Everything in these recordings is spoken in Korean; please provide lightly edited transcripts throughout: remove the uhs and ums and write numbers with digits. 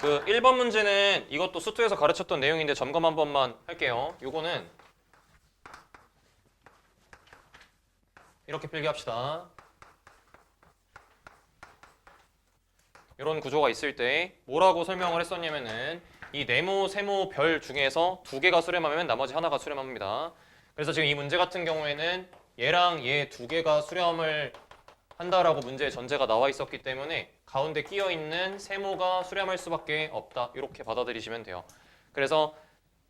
그 1번 문제는 이것도 수투에서 가르쳤던 내용인데 점검 한 번만 할게요. 요거는 이렇게 필기합시다. 이런 구조가 있을 때 뭐라고 설명을 했었냐면은 이 네모, 세모, 별 중에서 두 개가 수렴하면 나머지 하나가 수렴합니다. 그래서 지금 이 문제 같은 경우에는 얘랑 얘 두 개가 수렴을 한다라고 문제의 전제가 나와 있었기 때문에 가운데 끼어 있는 세모가 수렴할 수밖에 없다. 이렇게 받아들이시면 돼요. 그래서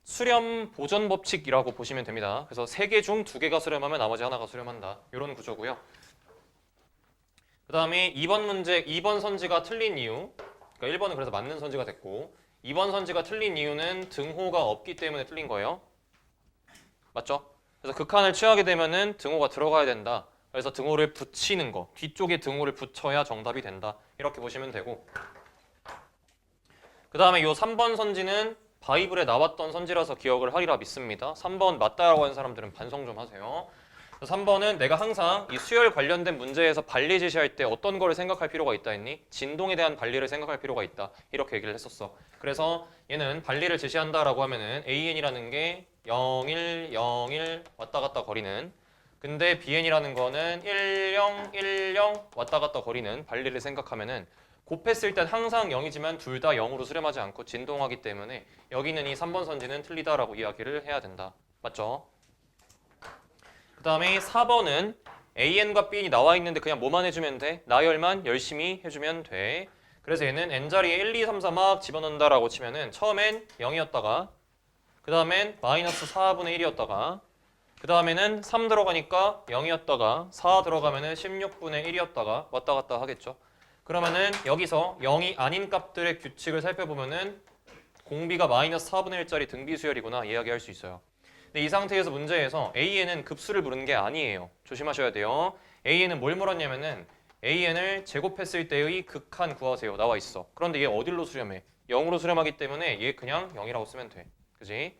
수렴 보전 법칙이라고 보시면 됩니다. 그래서 세 개 중 두 개가 수렴하면 나머지 하나가 수렴한다. 이런 구조고요. 그 다음에 2번 문제, 2번 선지가 틀린 이유. 그러니까 1번은 그래서 맞는 선지가 됐고 2번 선지가 틀린 이유는 등호가 없기 때문에 틀린 거예요. 맞죠? 그래서 극한을 취하게 되면은 등호가 들어가야 된다. 그래서 등호를 붙이는 거, 뒤쪽에 등호를 붙여야 정답이 된다. 이렇게 보시면 되고 그 다음에 이 3번 선지는 바이블에 나왔던 선지라서 기억을 하리라 믿습니다. 3번 맞다라고 하는 사람들은 반성 좀 하세요. 3번은 내가 항상 이 수열 관련된 문제에서 반리 제시할 때 어떤 거를 생각할 필요가 있다 했니? 진동에 대한 반리를 생각할 필요가 있다. 이렇게 얘기를 했었어. 그래서 얘는 반리를 제시한다라고 하면은 AN이라는 게 0, 1, 0, 1 왔다 갔다 거리는 근데 BN이라는 거는 1, 0, 1, 0 왔다 갔다 거리는 반리를 생각하면은 곱했을 땐 항상 0이지만 둘 다 0으로 수렴하지 않고 진동하기 때문에 여기는 이 3번 선지는 틀리다라고 이야기를 해야 된다. 맞죠? 그 다음에 4번은 AN과 BN이 나와 있는데 그냥 뭐만 해주면 돼? 나열만 열심히 해주면 돼. 그래서 얘는 N자리에 1, 2, 3, 4 막 집어넣는다라고 치면은 처음엔 0이었다가 그 다음엔 마이너스 4분의 1이었다가 그 다음에는 3 들어가니까 0이었다가 4 들어가면은 16분의 1이었다가 왔다 갔다 하겠죠. 그러면은 여기서 0이 아닌 값들의 규칙을 살펴보면은 공비가 마이너스 4분의 1짜리 등비수열이구나 이야기할 수 있어요. 근데 이 상태에서 문제에서 AN은 급수를 부르는 게 아니에요. 조심하셔야 돼요. AN은 뭘 물었냐면은 AN을 제곱했을 때의 극한 구하세요. 나와 있어. 그런데 얘 어디로 수렴해? 0으로 수렴하기 때문에 얘 그냥 0이라고 쓰면 돼. 그지?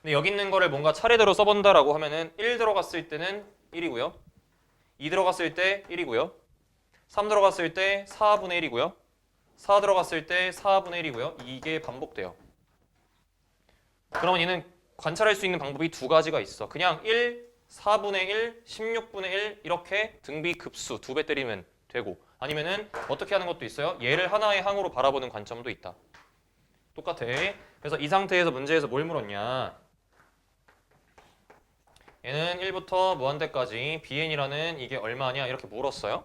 근데 여기 있는 거를 뭔가 차례대로 써본다라고 하면은 1 들어갔을 때는 1이고요. 2 들어갔을 때 1이고요. 3 들어갔을 때 4분의 1이고요. 4 들어갔을 때 4분의 1이고요. 이게 반복돼요. 그러면 얘는 관찰할 수 있는 방법이 두 가지가 있어. 그냥 1, 4분의 1, 16분의 1 이렇게 등비 급수 두 배 때리면 되고 아니면은 어떻게 하는 것도 있어요. 얘를 하나의 항으로 바라보는 관점도 있다. 똑같아. 그래서 이 상태에서 문제에서 뭘 물었냐. 얘는 1부터 무한대까지 bn이라는 이게 얼마냐 이렇게 물었어요.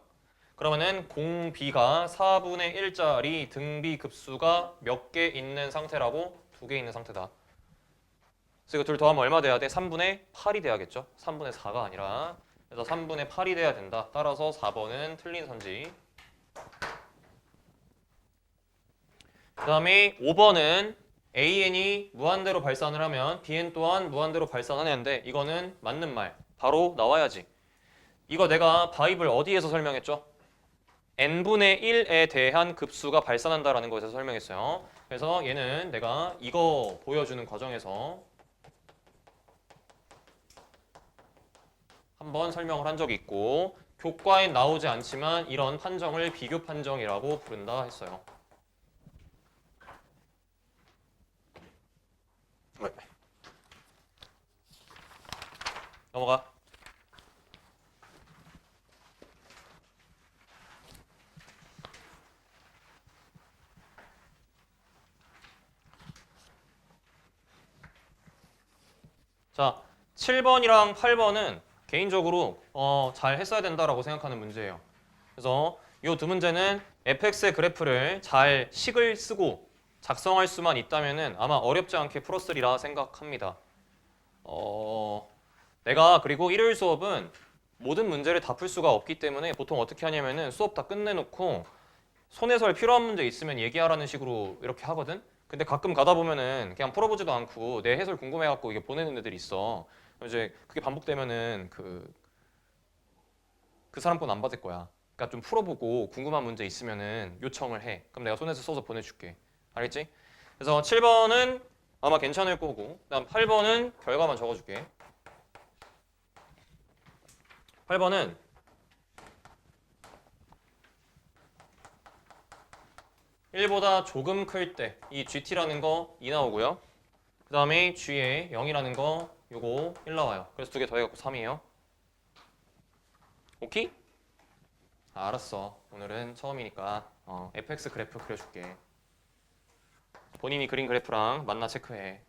그러면은 공b가 4분의 1짜리 등비 급수가 몇 개 있는 상태라고? 2개 있는 상태다. 그래서 이거 둘 더하면 얼마 돼야 돼? 3분의 8이 돼야겠죠? 3분의 4가 아니라 그래서 3분의 8이 돼야 된다. 따라서 4번은 틀린 선지. 그 다음에 5번은 AN이 무한대로 발산을 하면 BN 또한 무한대로 발산하는데 이거는 맞는 말. 바로 나와야지. 이거 내가 바이블 어디에서 설명했죠? n분의 1에 대한 급수가 발산한다라는 것에서 설명했어요. 그래서 얘는 내가 이거 보여주는 과정에서 한번 설명을 한 적이 있고 교과엔 나오지 않지만 이런 판정을 비교 판정이라고 부른다 했어요. 넘어가. 자, 7번이랑 8번은 개인적으로 잘 했어야 된다라고 생각하는 문제예요. 그래서 이 두 문제는 fx의 그래프를 잘 식을 쓰고 작성할 수만 있다면은 아마 어렵지 않게 풀었으리라 생각합니다. 내가 그리고 일요일 수업은 모든 문제를 다 풀 수가 없기 때문에 보통 어떻게 하냐면은 수업 다 끝내놓고 손해설 필요한 문제 있으면 얘기하라는 식으로 이렇게 하거든? 근데 가끔 가다 보면은 그냥 풀어보지도 않고 내 해설 궁금해갖고 이게 보내는 애들이 있어. 그럼 이제 그게 반복되면은 그 사람 건 안 받을 거야. 그러니까 좀 풀어보고 궁금한 문제 있으면은 요청을 해. 그럼 내가 손에서 써서 보내줄게. 알겠지? 그래서 7번은 아마 괜찮을 거고 그다음 8번은 결과만 적어줄게. 8번은 1보다 조금 클 때 이 GT라는 거 2 나오고요. 그 다음에 G에 0이라는 거 요거 1 나와요. 그래서 두 개 더해갖고 3이에요. 오케이? 알았어. 오늘은 처음이니까 fx 그래프 그려줄게. 본인이 그린 그래프랑 맞나 체크해.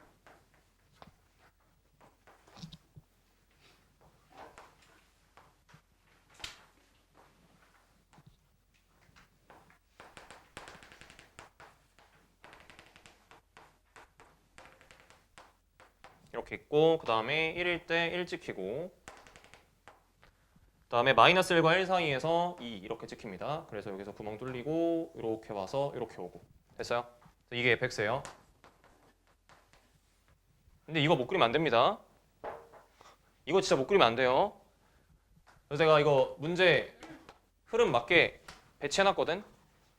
이렇게 있고 그 다음에 1일 때 1 찍히고 그 다음에 마이너스 1과 1 사이에서 2 이렇게 찍힙니다. 그래서 여기서 구멍 뚫리고 이렇게 와서 이렇게 오고 됐어요? 이게 fx예요. 근데 이거 못 그리면 안 됩니다. 이거 진짜 못 그리면 안 돼요. 그래서 제가 이거 문제 흐름 맞게 배치해놨거든.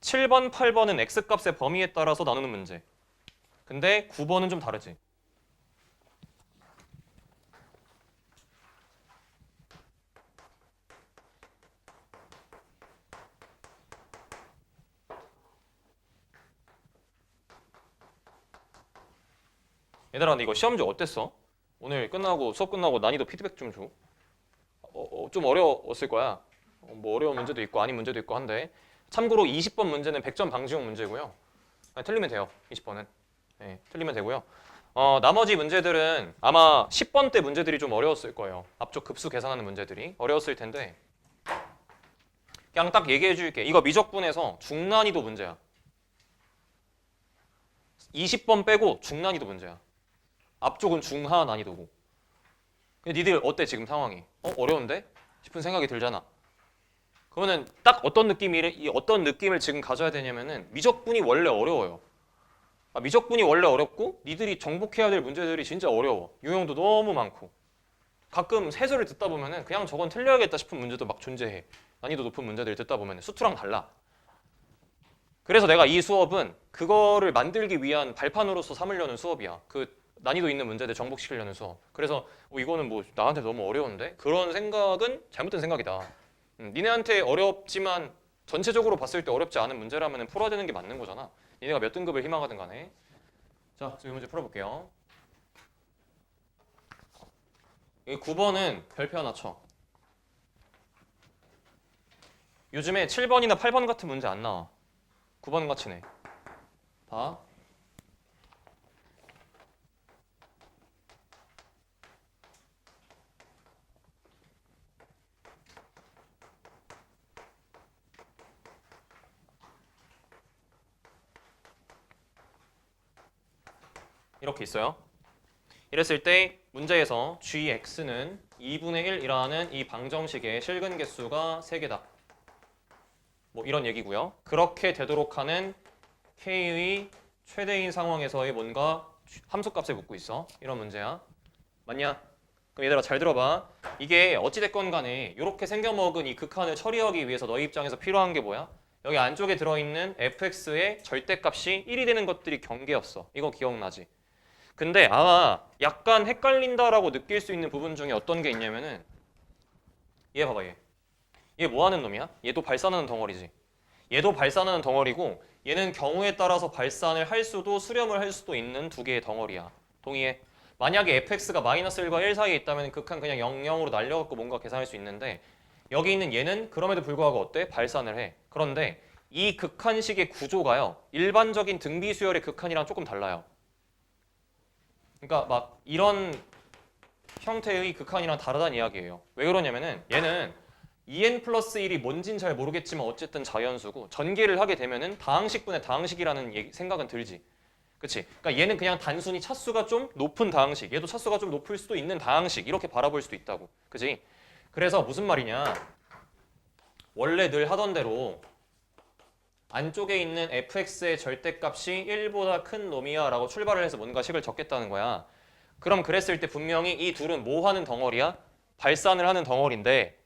7번, 8번은 x값의 범위에 따라서 나누는 문제. 근데 9번은 좀 다르지. 얘들아, 근데 이거 시험지 어땠어? 오늘 끝나고 수업 끝나고 난이도 피드백 좀 줘. 좀 어려웠을 거야. 뭐 어려운 문제도 있고 아닌 문제도 있고 한데 참고로 20번 문제는 100점 방지용 문제고요. 틀리면 돼요. 20번은. 네, 틀리면 되고요. 나머지 문제들은 아마 10번 때 문제들이 좀 어려웠을 거예요. 앞쪽 급수 계산하는 문제들이 어려웠을 텐데 그냥 딱 얘기해 줄게. 이거 미적분에서 중난이도 문제야. 20번 빼고 중난이도 문제야. 앞쪽은 중하 난이도고. 근데 니들 어때 지금 상황이? 어려운데? 싶은 생각이 들잖아. 그러면은 딱 어떤 느낌을 지금 가져야 되냐면은 미적분이 원래 어려워요. 미적분이 원래 어렵고 니들이 정복해야 될 문제들이 진짜 어려워. 유형도 너무 많고. 가끔 세수를 듣다 보면은 그냥 저건 틀려야겠다 싶은 문제도 막 존재해. 난이도 높은 문제들을 듣다 보면 수투랑 달라. 그래서 내가 이 수업은 그거를 만들기 위한 발판으로서 삼으려는 수업이야. 그 난이도 있는 문제들 정복시키려는 수업. 그래서 이거는 뭐 나한테 너무 어려운데? 그런 생각은 잘못된 생각이다. 니네한테 어렵지만 전체적으로 봤을 때 어렵지 않은 문제라면 풀어야 되는 게 맞는 거잖아. 니네가 몇 등급을 희망하든 간에. 자, 이 문제 풀어볼게요. 이 9번은 별표 하나 쳐. 요즘에 7번이나 8번 같은 문제 안 나와. 9번 같이네. 봐. 이렇게 있어요. 이랬을 때 문제에서 gx는 2분의 1이라는 이 방정식의 실근 개수가 3개다. 뭐 이런 얘기고요. 그렇게 되도록 하는 k의 최대인 상황에서의 뭔가 함수값에 묻고 있어. 이런 문제야. 맞냐? 그럼 얘들아 잘 들어봐. 이게 어찌됐건 간에 이렇게 생겨먹은 이 극한을 처리하기 위해서 너희 입장에서 필요한 게 뭐야? 여기 안쪽에 들어있는 fx의 절대값이 1이 되는 것들이 경계였어. 이거 기억나지? 근데 아마 약간 헷갈린다라고 느낄 수 있는 부분 중에 어떤 게 있냐면은 얘 봐봐 얘. 얘 뭐 하는 놈이야? 얘도 발산하는 덩어리지. 얘도 발산하는 덩어리고 얘는 경우에 따라서 발산을 할 수도 수렴을 할 수도 있는 두 개의 덩어리야. 동의해? 만약에 fx가 마이너스 1과 1 사이에 있다면 극한 그냥 0,0으로 날려갖고 뭔가 계산할 수 있는데 여기 있는 얘는 그럼에도 불구하고 어때? 발산을 해. 그런데 이 극한식의 구조가요. 일반적인 등비수열의 극한이랑 조금 달라요. 그러니까 막 이런 형태의 극한이랑 다르다는 이야기예요. 왜 그러냐면은 얘는 2n 플러스 1이 뭔진 잘 모르겠지만 어쨌든 자연수고 전개를 하게 되면은 다항식분의 다항식이라는 생각은 들지. 그치? 그러니까 얘는 그냥 단순히 차수가 좀 높은 다항식, 얘도 차수가 좀 높을 수도 있는 다항식 이렇게 바라볼 수도 있다고. 그치? 그래서 무슨 말이냐? 원래 늘 하던 대로 안쪽에 있는 fx의 절대값이 1보다 큰 놈이야 라고 출발을 해서 뭔가 식을 적겠다는 거야. 그럼 그랬을 때 분명히 이 둘은 뭐 하는 덩어리야? 발산을 하는 덩어리인데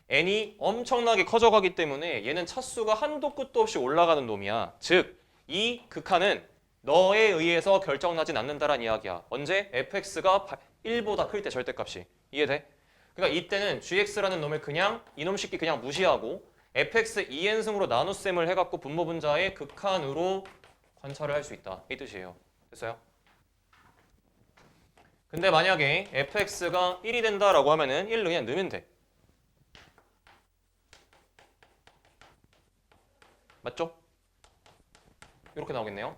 n이 엄청나게 커져가기 때문에 얘는 차수가 한도 끝도 없이 올라가는 놈이야. 즉, 이 극한은 너에 의해서 결정나진 않는다란 이야기야. 언제? fx가 1보다 클 때 절대값이. 이해돼? 그러니까 이때는 gx라는 놈을 그냥 이놈 식기 그냥 무시하고 fx 2n승으로 나눗셈을 해갖고 분모 분자의 극한으로 관찰을 할 수 있다. 이 뜻이에요. 됐어요? 근데 만약에 fx가 1이 된다라고 하면은 1을 그냥 넣으면 돼. 맞죠? 이렇게 나오겠네요.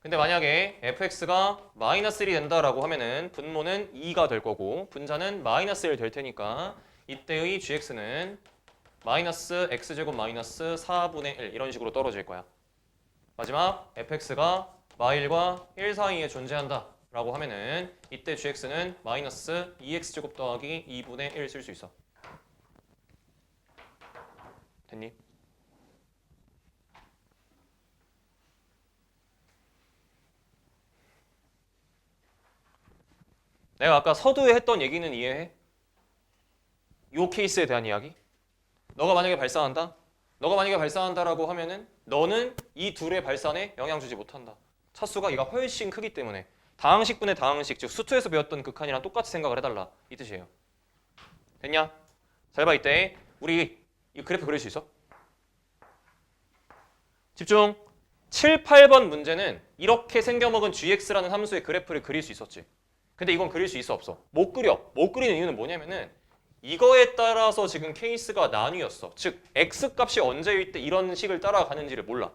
근데 만약에 fx가 마이너스 1이 된다라고 하면은 분모는 2가 될 거고 분자는 마이너스 1 될 테니까 이때의 gx는 마이너스 x제곱 마이너스 4분의 1 이런 식으로 떨어질 거야. 마지막 fx가 마1과 1 사이에 존재한다 라고 하면은 이때 gx는 마이너스 2x제곱 더하기 2분의 1 쓸 수 있어. 됐니? 내가 아까 서두에 했던 얘기는 이해해? 요 케이스에 대한 이야기? 너가 만약에 발산한다라고 하면은 너는 이 둘의 발산에 영향 주지 못한다. 차수가 얘가 훨씬 크기 때문에 다항식분의 다항식, 즉 수투에서 배웠던 극한이랑 똑같이 생각을 해달라. 이 뜻이에요. 됐냐? 잘 봐 이때 우리 이 그래프 그릴 수 있어? 집중! 7, 8번 문제는 이렇게 생겨먹은 gx라는 함수의 그래프를 그릴 수 있었지. 근데 이건 그릴 수 있어 없어? 못 그려. 못 그리는 이유는 뭐냐면은 이거에 따라서 지금 케이스가 나뉘었어. 즉 x 값이 언제일 때 이런 식을 따라가는지를 몰라.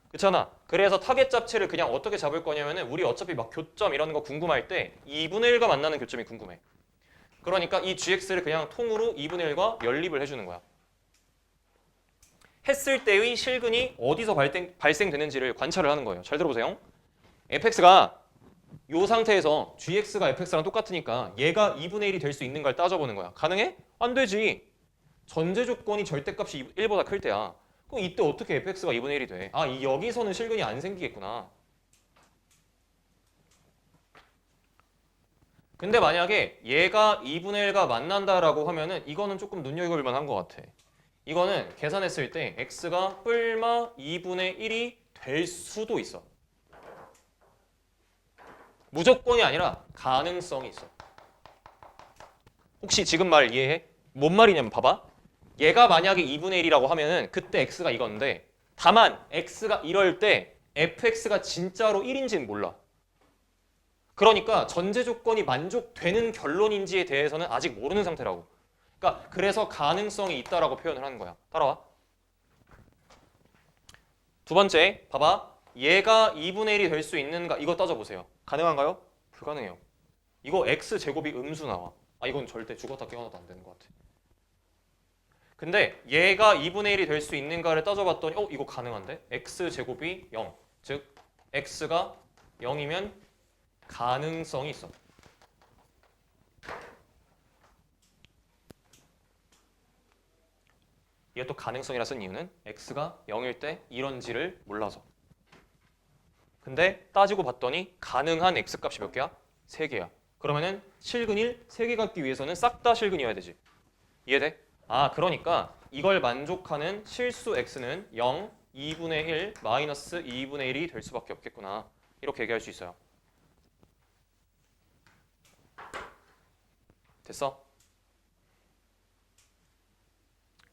그렇잖아. 그래서 타겟 잡채를 그냥 어떻게 잡을 거냐면은 우리 어차피 막 교점 이런 거 궁금할 때 2분의 1과 만나는 교점이 궁금해. 그러니까 이 gx를 그냥 통으로 2분의 1과 연립을 해주는 거야. 했을 때의 실근이 어디서 발생되는지를 관찰을 하는 거예요. 잘 들어보세요. fx가 이 상태에서 gx가 fx랑 똑같으니까 얘가 2분의 1이 될 수 있는 걸 따져보는 거야. 가능해? 안 되지. 전제 조건이 절대값이 1보다 클 때야. 그럼 이때 어떻게 fx가 2분의 1이 돼? 아, 여기서는 실근이 안 생기겠구나. 근데 만약에 얘가 2분의 1과 만난다라고 하면은 이거는 조금 눈여겨볼 만한 것 같아. 이거는 계산했을 때 x가 뿔마 2분의 1이 될 수도 있어. 무조건이 아니라 가능성이 있어. 혹시 지금 말 이해해? 뭔 말이냐면 봐봐. 얘가 만약에 2분의 1이라고 하면은 그때 x가 이건데 다만 x가 이럴 때 fx가 진짜로 1인지는 몰라. 그러니까 전제 조건이 만족되는 결론인지에 대해서는 아직 모르는 상태라고. 그러니까 그래서 가능성이 있다라고 표현을 하는 거야. 따라와. 두 번째, 봐봐. 얘가 2분의 1이 될 수 있는가? 이거 따져보세요. 가능한가요? 불가능해요. 이거 x제곱이 음수 나와. 아, 이건 절대 죽었다 깨어나도 안 되는 것 같아. 근데 얘가 2분의 1이 될 수 있는가를 따져봤더니 이거 가능한데? x제곱이 0. 즉 x가 0이면 가능성이 있어. 이게 또 가능성이라 쓴 이유는 x가 0일 때 이런지를 몰라서. 근데 따지고 봤더니 가능한 x값이 몇 개야? 3개야. 그러면은 실근일 3개 갖기 위해서는 싹 다 실근이어야 되지. 이해돼? 아, 그러니까 이걸 만족하는 실수 x는 0, 2분의 1, 마이너스 2분의 1이 될 수밖에 없겠구나. 이렇게 얘기할 수 있어요. 됐어?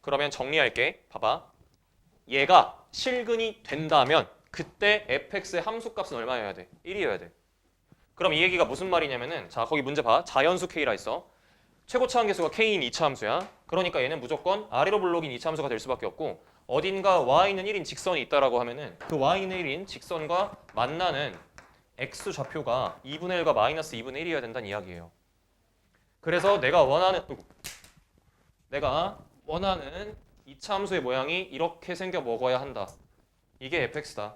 그러면 정리할게. 봐봐. 얘가 실근이 된다면 그때 fx의 함수값은 얼마여야 돼? 1이어야 돼. 그럼 이 얘기가 무슨 말이냐면은 자, 거기 문제 봐. 자연수 k라 있어. 최고차 함계수가 k인 2차 함수야. 그러니까 얘는 무조건 아래로 블록인 2차 함수가 될 수밖에 없고 어딘가 y는 1인 직선이 있다라고 하면은 그 y는 1인 직선과 만나는 x 좌표가 2분의 1과 마이너스 2분의 1이어야 된다는 이야기예요. 그래서 내가 원하는 2차 함수의 모양이 이렇게 생겨 먹어야 한다. 이게 fx다.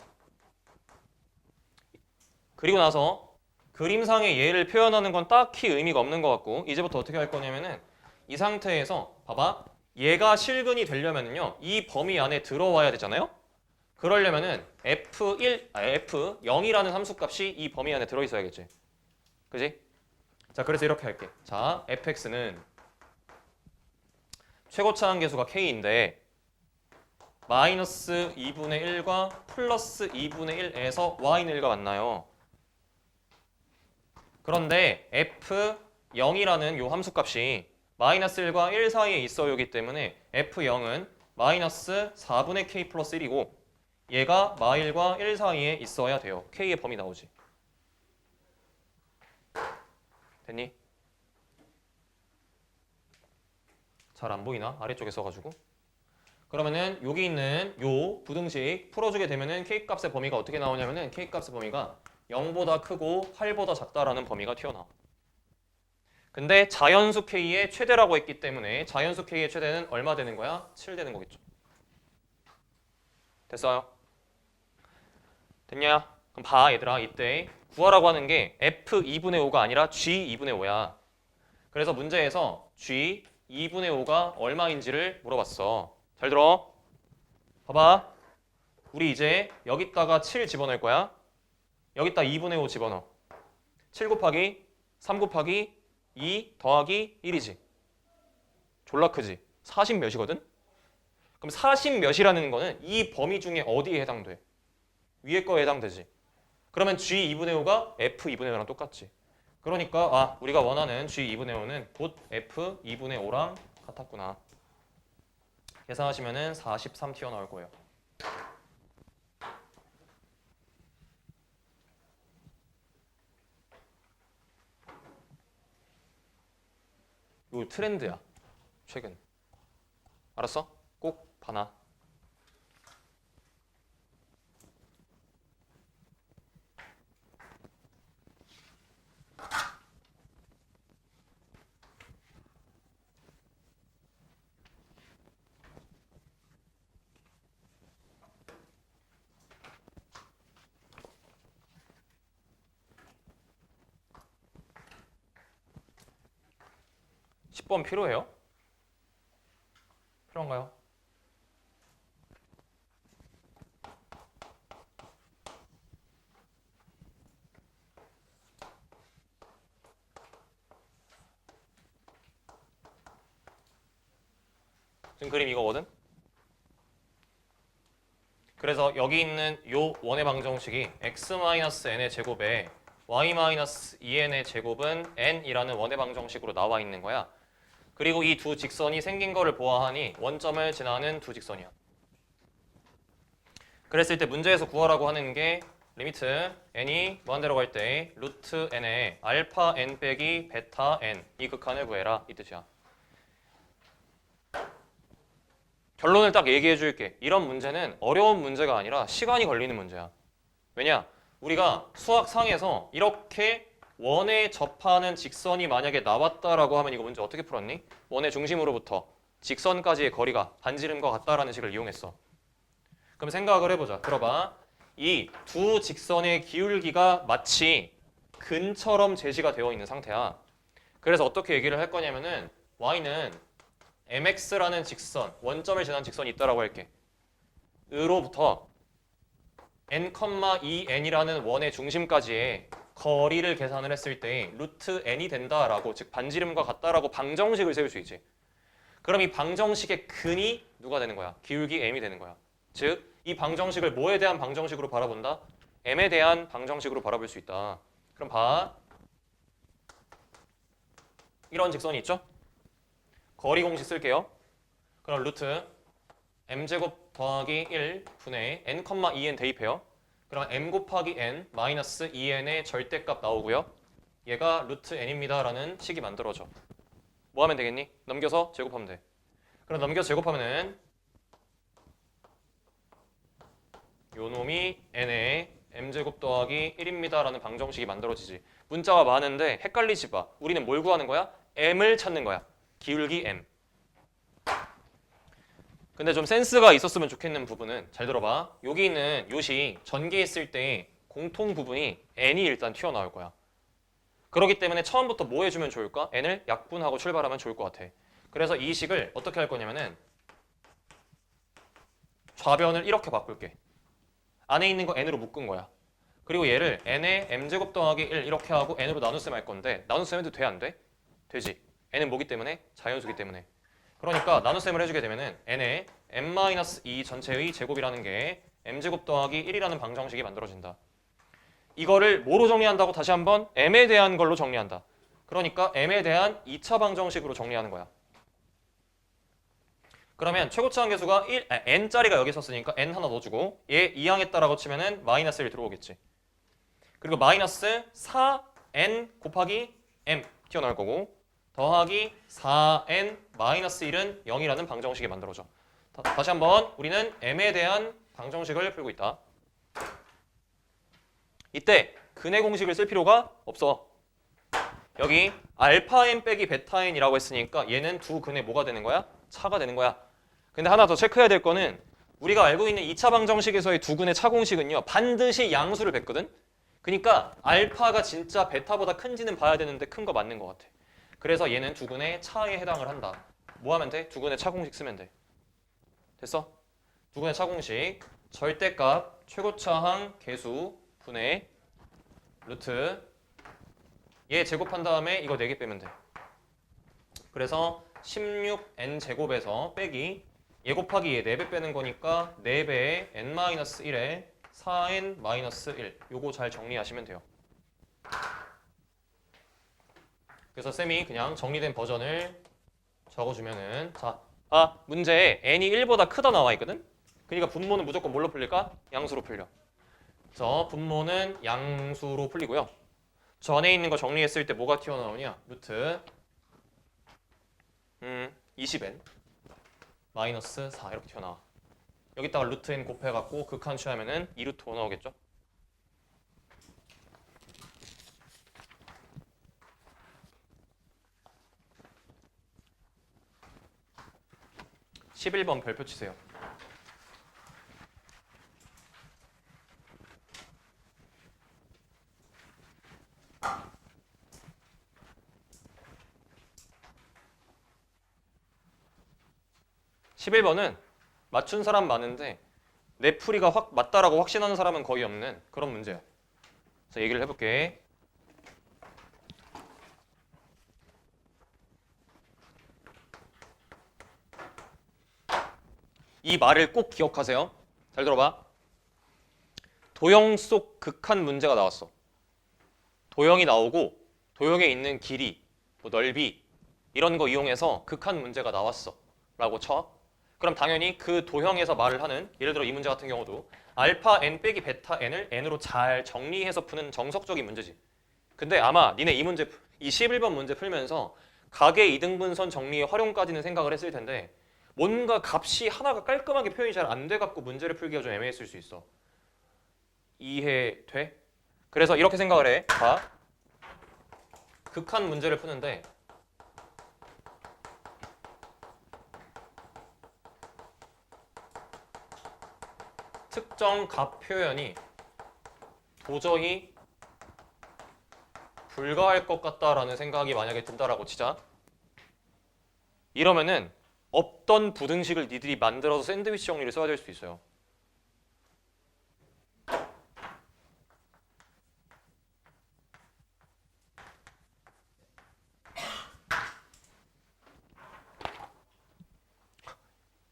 그리고 나서 그림상의 얘를 표현하는 건 딱히 의미가 없는 것 같고 이제부터 어떻게 할 거냐면은 이 상태에서 봐봐. 얘가 실근이 되려면요. 이 범위 안에 들어와야 되잖아요. 그러려면은 f0이라는 함수값이 이 범위 안에 들어있어야겠지. 그지? 자, 그래서 이렇게 할게. 자, fx는 최고차 함계수가 k인데 마이너스 2분의 1과 플러스 2분의 1에서 y는 1과 만나요. 그런데 f0이라는 요 함수값이 마이너스 1과 1 사이에 있어요기 때문에 F0은 마이너스 4분의 K 플러스 1이고 얘가 마1과 1 사이에 있어야 돼요. K의 범위 나오지. 됐니? 잘 안 보이나? 아래쪽에 써가지고. 그러면은 여기 있는 요 부등식 풀어주게 되면은 K 값의 범위가 어떻게 나오냐면은 K 값의 범위가 0보다 크고 8보다 작다라는 범위가 튀어나와. 근데 자연수 K의 최대라고 했기 때문에 자연수 K의 최대는 얼마 되는 거야? 7 되는 거겠죠. 됐어요? 됐냐? 그럼 봐 얘들아, 이때 구하라고 하는 게 F2분의 5가 아니라 G2분의 5야. 그래서 문제에서 G2분의 5가 얼마인지를 물어봤어. 잘 들어. 봐봐. 우리 이제 여기다가 7 집어넣을 거야. 여기다 2분의 5 집어넣어. 7 곱하기 3 곱하기 2 더하기 1이지. 졸라 크지? 40 몇이거든? 그럼 40 몇이라는 거는 이 범위 중에 어디에 해당돼? 위에 거에 해당되지. 그러면 G2분의 5가 F2분의 5랑 똑같지. 그러니까 우리가 원하는 G2분의 5는 곧 F2분의 5랑 같았구나. 계산하시면은 43 튀어나올 거예요. 이거 트렌드야. 최근. 알았어? 꼭 봐놔. 10번 필요해요? 필요한가요? 지금 그림 이거거든? 그래서 여기 있는 요 원의 방정식이 x-n의 제곱에 y-2n의 제곱은 n이라는 원의 방정식으로 나와 있는 거야. 그리고 이 두 직선이 생긴 거를 보아하니 원점을 지나는 두 직선이야. 그랬을 때 문제에서 구하라고 하는 게 리미트 n이 무한대로 갈 때 루트 n에 알파 n 빼기 베타 n 이 극한을 구해라 이 뜻이야. 결론을 딱 얘기해 줄게. 이런 문제는 어려운 문제가 아니라 시간이 걸리는 문제야. 왜냐? 우리가 수학상에서 이렇게 원에 접하는 직선이 만약에 나왔다라고 하면 이거 문제 어떻게 풀었니? 원의 중심으로부터 직선까지의 거리가 반지름과 같다라는 식을 이용했어. 그럼 생각을 해보자. 들어봐. 이 두 직선의 기울기가 마치 근처럼 제시가 되어 있는 상태야. 그래서 어떻게 얘기를 할 거냐면은 y는 mx라는 직선, 원점을 지난 직선이 있다라고 할게. 으로부터 n,2n이라는 원의 중심까지의 거리를 계산을 했을 때 루트 n이 된다라고, 즉 반지름과 같다라고 방정식을 세울 수 있지. 그럼 이 방정식의 근이 누가 되는 거야? 기울기 m이 되는 거야. 즉 이 방정식을 뭐에 대한 방정식으로 바라본다? m에 대한 방정식으로 바라볼 수 있다. 그럼 봐. 이런 직선이 있죠? 거리 공식 쓸게요. 그럼 루트 m제곱 더하기 1 분의 n,2n 대입해요. 그럼 m 곱하기 n 마이너스 2n의 절대값 나오고요. 얘가 루트 n입니다 라는 식이 만들어져. 뭐 하면 되겠니? 넘겨서 제곱하면 돼. 그럼 넘겨서 제곱하면은 요 놈이 n의 m제곱 더하기 1입니다 라는 방정식이 만들어지지. 문자가 많은데 헷갈리지 마. 우리는 뭘 구하는 거야? m을 찾는 거야. 기울기 m. 근데 좀 센스가 있었으면 좋겠는 부분은 잘 들어봐. 여기 있는 요식 전개했을 때 공통 부분이 n이 일단 튀어나올 거야. 그렇기 때문에 처음부터 뭐 해주면 좋을까? n을 약분하고 출발하면 좋을 것 같아. 그래서 이 식을 어떻게 할 거냐면은 좌변을 이렇게 바꿀게. 안에 있는 거 n으로 묶은 거야. 그리고 얘를 n의 m제곱 더하기 1 이렇게 하고 n으로 나눗셈 할 건데 나눗셈 해도 돼? 안 돼? 되지. n은 뭐기 때문에? 자연수기 때문에. 그러니까 나눗셈을 해주게 되면은 n의 m-2 전체의 제곱이라는 게 m제곱 더하기 1이라는 방정식이 만들어진다. 이거를 뭐로 정리한다고? 다시 한번 m에 대한 걸로 정리한다. 그러니까 m에 대한 2차 방정식으로 정리하는 거야. 그러면 최고치 함계수가 n짜리가 여기 있었으니까 n 하나 넣어주고 얘 2항했다라고 치면은 마이너스 1 들어오겠지. 그리고 마이너스 4n 곱하기 m 튀어나올 거고 더하기 4n 마이너스 1은 0이라는 방정식이 만들어져. 다시 한번 우리는 m에 대한 방정식을 풀고 있다. 이때 근의 공식을 쓸 필요가 없어. 여기 알파 n 빼기 베타 n이라고 했으니까 얘는 두 근의 뭐가 되는 거야? 차가 되는 거야. 근데 하나 더 체크해야 될 거는 우리가 알고 있는 2차 방정식에서의 두 근의 차 공식은요. 반드시 양수를 뱉거든. 그러니까 알파가 진짜 베타보다 큰지는 봐야 되는데 큰 거 맞는 것 같아. 그래서 얘는 두 근의 차에 해당을 한다. 뭐 하면 돼? 두 근의 차 공식 쓰면 돼. 됐어? 두 근의 차 공식 절대값 최고차항 계수 분의 루트 얘 제곱한 다음에 이거 4개 빼면 돼. 그래서 16n 제곱에서 빼기 얘 곱하기 얘 4배 빼는 거니까 4배에 n-1에 4n-1 요거 잘 정리하시면 돼요. 그래서 쌤이 그냥 정리된 버전을 적어주면은 자, 문제에 n이 1보다 크다 나와 있거든? 그러니까 분모는 무조건 뭘로 풀릴까? 양수로 풀려. 그래서 분모는 양수로 풀리고요. 전에 있는 거 정리했을 때 뭐가 튀어나오냐? 루트 20n 마이너스 4 이렇게 튀어나와. 여기다가 루트 n 곱해갖고 극한 취하면은 2루트 5 나오겠죠? (11번) 별표 치세요. (11번은) 맞춘 사람 많은데 내 풀이가 확 맞다라고 확신하는 사람은 거의 없는 그런 문제야. 그래서 얘기를 해볼게. 이 말을 꼭 기억하세요. 잘 들어봐. 도형 속 극한 문제가 나왔어. 도형이 나오고 도형에 있는 길이, 뭐 넓이 이런 거 이용해서 극한 문제가 나왔어 라고 쳐. 그럼 당연히 그 도형에서 말을 하는 예를 들어 이 문제 같은 경우도 알파 n 빼기 베타 n을 n으로 잘 정리해서 푸는 정석적인 문제지. 근데 아마 니네 이 문제 이 11번 문제 풀면서 각의 이등분선 정리의 활용까지는 생각을 했을 텐데 뭔가 값이 하나가 깔끔하게 표현이 잘 안 돼갖고 문제를 풀기가 좀 애매했을 수 있어. 이해돼? 그래서 이렇게 생각을 해. 봐. 극한 문제를 푸는데 특정 값 표현이 도저히 불가할 것 같다라는 생각이 만약에 든다라고 치자. 이러면은 없던 부등식을 니들이 만들어서 샌드위치 정리를 써야 될 수도 있어요.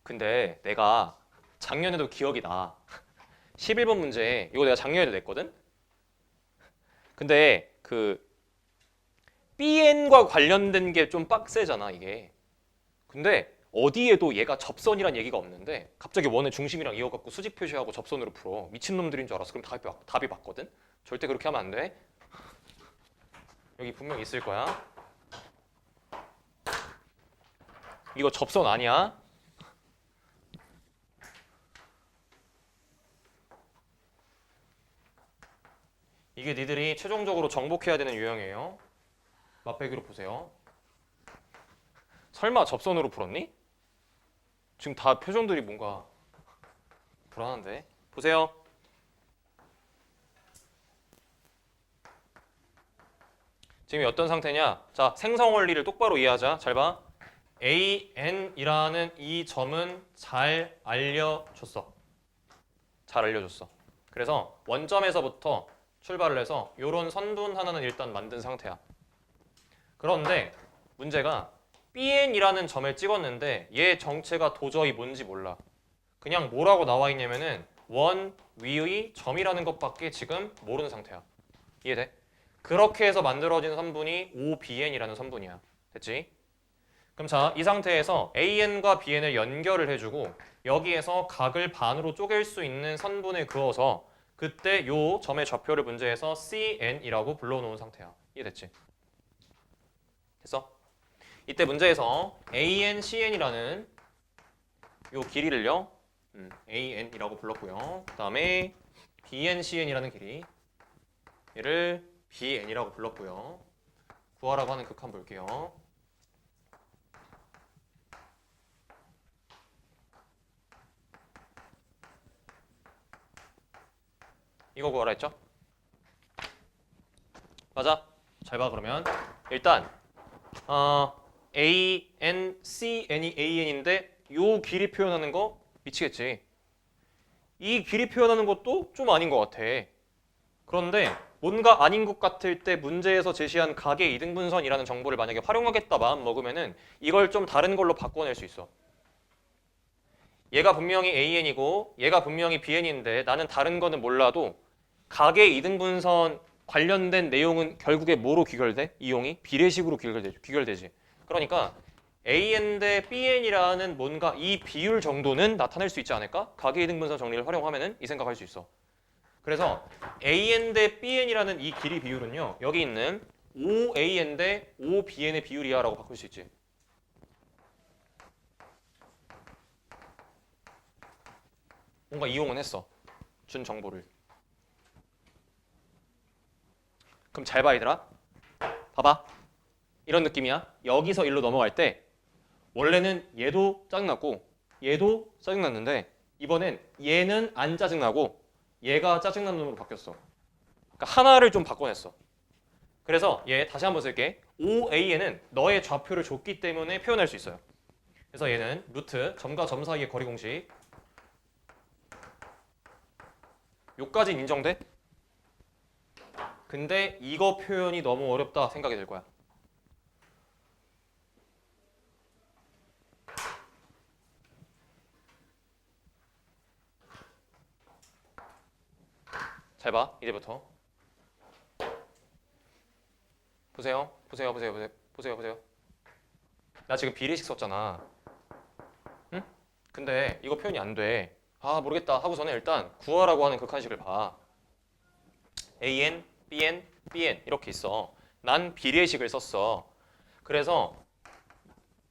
근데 내가 작년에도 기억이 나. 11번 문제 이거 내가 작년에도 냈거든? 근데 그 BN과 관련된 게 좀 빡세잖아 이게. 근데 어디에도 얘가 접선이란 얘기가 없는데 갑자기 원의 중심이랑 이어갖고 수직 표시하고 접선으로 풀어. 미친놈들인 줄 알았어. 그럼 답이 맞거든? 절대 그렇게 하면 안 돼. 여기 분명 있을 거야. 이거 접선 아니야. 이게 니들이 최종적으로 정복해야 되는 유형이에요. 맛배기로 보세요. 설마 접선으로 풀었니? 지금 다 표정들이 뭔가 불안한데. 보세요. 지금 어떤 상태냐? 자, 생성 원리를 똑바로 이해하자. 잘 봐. AN이라는 이 점은 잘 알려줬어. 잘 알려줬어. 그래서 원점에서부터 출발을 해서 이런 선분 하나는 일단 만든 상태야. 그런데 문제가 BN이라는 점을 찍었는데 얘 정체가 도저히 뭔지 몰라. 그냥 뭐라고 나와 있냐면은 원 위의 점이라는 것밖에 지금 모르는 상태야. 이해돼? 그렇게 해서 만들어진 선분이 OBN이라는 선분이야. 됐지? 그럼 자, 이 상태에서 AN과 BN을 연결을 해주고 여기에서 각을 반으로 쪼갤 수 있는 선분을 그어서 그때 요 점의 좌표를 문제에서 CN이라고 불러놓은 상태야. 이해됐지? 됐어? 이때 문제에서 AN, CN이라는 요 길이를요 AN이라고 불렀고요. 그 다음에 BN, CN이라는 길이 얘를 BN이라고 불렀고요. 구하라고 하는 극한 볼게요. 이거 구하라 했죠? 맞아? 잘 봐 그러면 일단 AN, CN이 AN인데 요 길이 표현하는 거 미치겠지. 이 길이 표현하는 것도 좀 아닌 것 같아. 그런데 뭔가 아닌 것 같을 때 문제에서 제시한 각의 이등분선이라는 정보를 만약에 활용하겠다 마음 먹으면은 이걸 좀 다른 걸로 바꿔낼 수 있어. 얘가 분명히 AN이고 얘가 분명히 BN인데 나는 다른 거는 몰라도 각의 이등분선 관련된 내용은 결국에 뭐로 귀결돼? 이용이 비례식으로 귀결되지. 그러니까 AN 대 BN이라는 뭔가 이 비율 정도는 나타낼 수 있지 않을까? 각의 이등분선 정리를 활용하면은 이 생각할 수 있어. 그래서 AN 대 BN이라는 이 길이 비율은요. 여기 있는 OAN 대 OBN의 비율이야 라고 바꿀 수 있지. 뭔가 이용은 했어. 준 정보를. 그럼 잘 봐 얘들아. 봐봐. 이런 느낌이야. 여기서 일로 넘어갈 때 원래는 얘도 짜증났고 얘도 짜증났는데 이번엔 얘는 안 짜증나고 얘가 짜증난 놈으로 바뀌었어. 그러니까 하나를 좀 바꿔냈어. 그래서 얘 다시 한번 쓸게. OAN은 너의 좌표를 줬기 때문에 표현할 수 있어요. 그래서 얘는 루트 점과 점 사이의 거리 공식 요까지는 인정돼? 근데 이거 표현이 너무 어렵다 생각이 들 거야. 잘 봐, 이제부터. 보세요. 나 지금 비례식 썼잖아. 응? 근데 이거 표현이 안 돼. 아, 모르겠다 하고서는 일단 구하라고 하는 극한식을 봐. AN, BN, BN 이렇게 있어. 난 비례식을 썼어. 그래서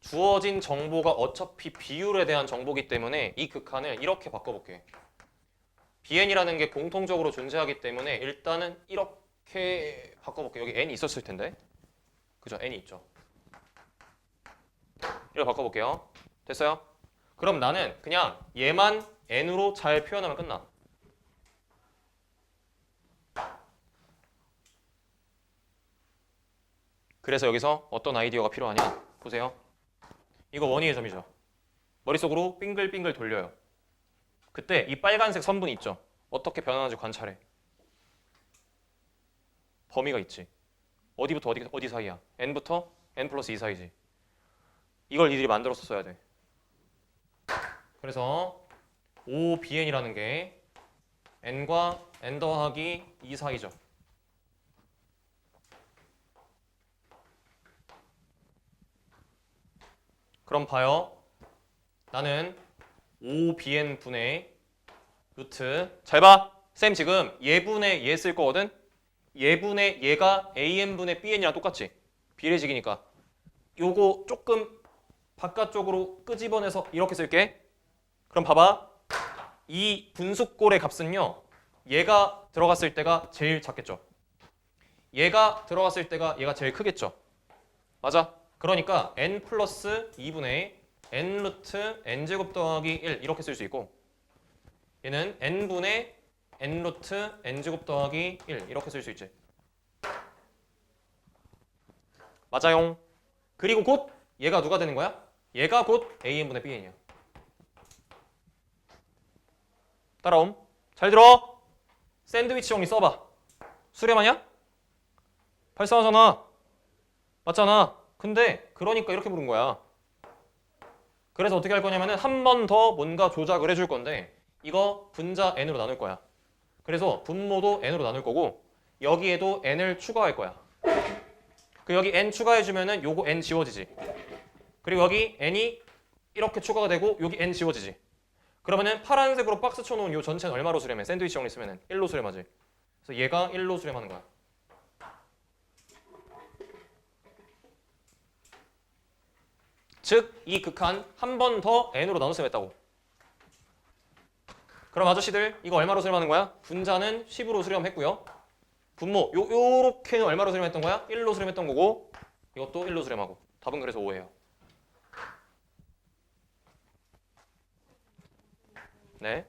주어진 정보가 어차피 비율에 대한 정보이기 때문에 이 극한을 이렇게 바꿔볼게. BN이라는 게 공통적으로 존재하기 때문에 일단은 이렇게 바꿔볼게. 여기 N이 있었을 텐데. 그죠? N이 있죠. 이렇게 바꿔볼게요. 됐어요? 그럼 나는 그냥 얘만 N으로 잘 표현하면 끝나. 그래서 여기서 어떤 아이디어가 필요하냐? 보세요. 이거 원위의 점이죠. 머릿속으로 빙글빙글 돌려요. 그때 이 빨간색 선분이 있죠. 어떻게 변하는지 관찰해. 범위가 있지. 어디부터 어디 사이야? n부터 n 플러스 2 사이지. 이걸 이들이 만들어서 써야 돼. 그래서 OBN이라는 게 n과 n 더하기 2 사이죠. 그럼 봐요. 나는 OBN 분의 루트. 잘 봐. 쌤 지금 얘분의 얘 쓸 거거든. 얘분의 얘가 AN분의 BN이랑 똑같지. 비례식이니까. 요거 조금 바깥쪽으로 끄집어내서 이렇게 쓸게. 그럼 봐봐. 이 분수꼴의 값은요. 얘가 들어갔을 때가 제일 작겠죠. 얘가 들어갔을 때가 얘가 제일 크겠죠. 맞아. 그러니까 n 플러스 2분의 n 루트 n제곱 더하기 1 이렇게 쓸 수 있고 얘는 n분의 n 루트 n제곱 더하기 1 이렇게 쓸 수 있지. 맞아요. 그리고 곧 얘가 누가 되는 거야? 얘가 곧 an분의 bn이야. 따라옴. 잘 들어. 샌드위치 정리 써봐. 수렴하냐? 발산하잖아. 맞잖아. 근데 그러니까 이렇게 부른 거야. 그래서 어떻게 할 거냐면은 한 번 더 뭔가 조작을 해줄 건데 이거 분자 n으로 나눌 거야. 그래서 분모도 n으로 나눌 거고 여기에도 n을 추가할 거야. 그 여기 n 추가해주면은 요거 n 지워지지. 그리고 여기 n이 이렇게 추가가 되고 여기 n 지워지지. 그러면은 파란색으로 박스 쳐놓은 요 전체는 얼마로 수렴해? 샌드위치 정리 쓰면은 1로 수렴하지. 그래서 얘가 1로 수렴하는 거야. 즉 이 극한 한 번 더 n으로 나눠 수렴했다고. 그럼 아저씨들 이거 얼마로 수렴하는 거야? 분자는 10으로 수렴했고요. 분모 요렇게는 얼마로 수렴했던 거야? 1로 수렴했던 거고 이것도 1로 수렴하고. 답은 그래서 5예요. 네.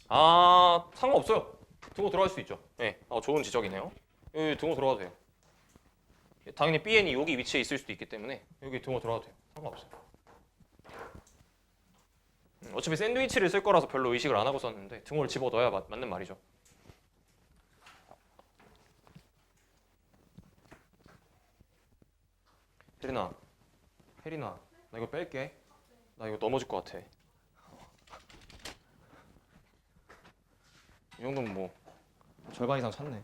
아 상관없어요. 등호 들어갈 수 있죠. 네. 좋은 지적이네요. 여기 등호 들어가도 돼요. 당연히 BN이 여기 위치에 있을 수도 있기 때문에 여기 등호 들어가도 돼요. 상관없어요. 어차피 샌드위치를 쓸 거라서 별로 의식을 안 하고 썼는데 등호를 집어넣어야 맞는 말이죠. 혜린아, 나 이거 뺄게. 나 이거 넘어질 것 같아. 이 정도면 뭐 절반 이상 찼네.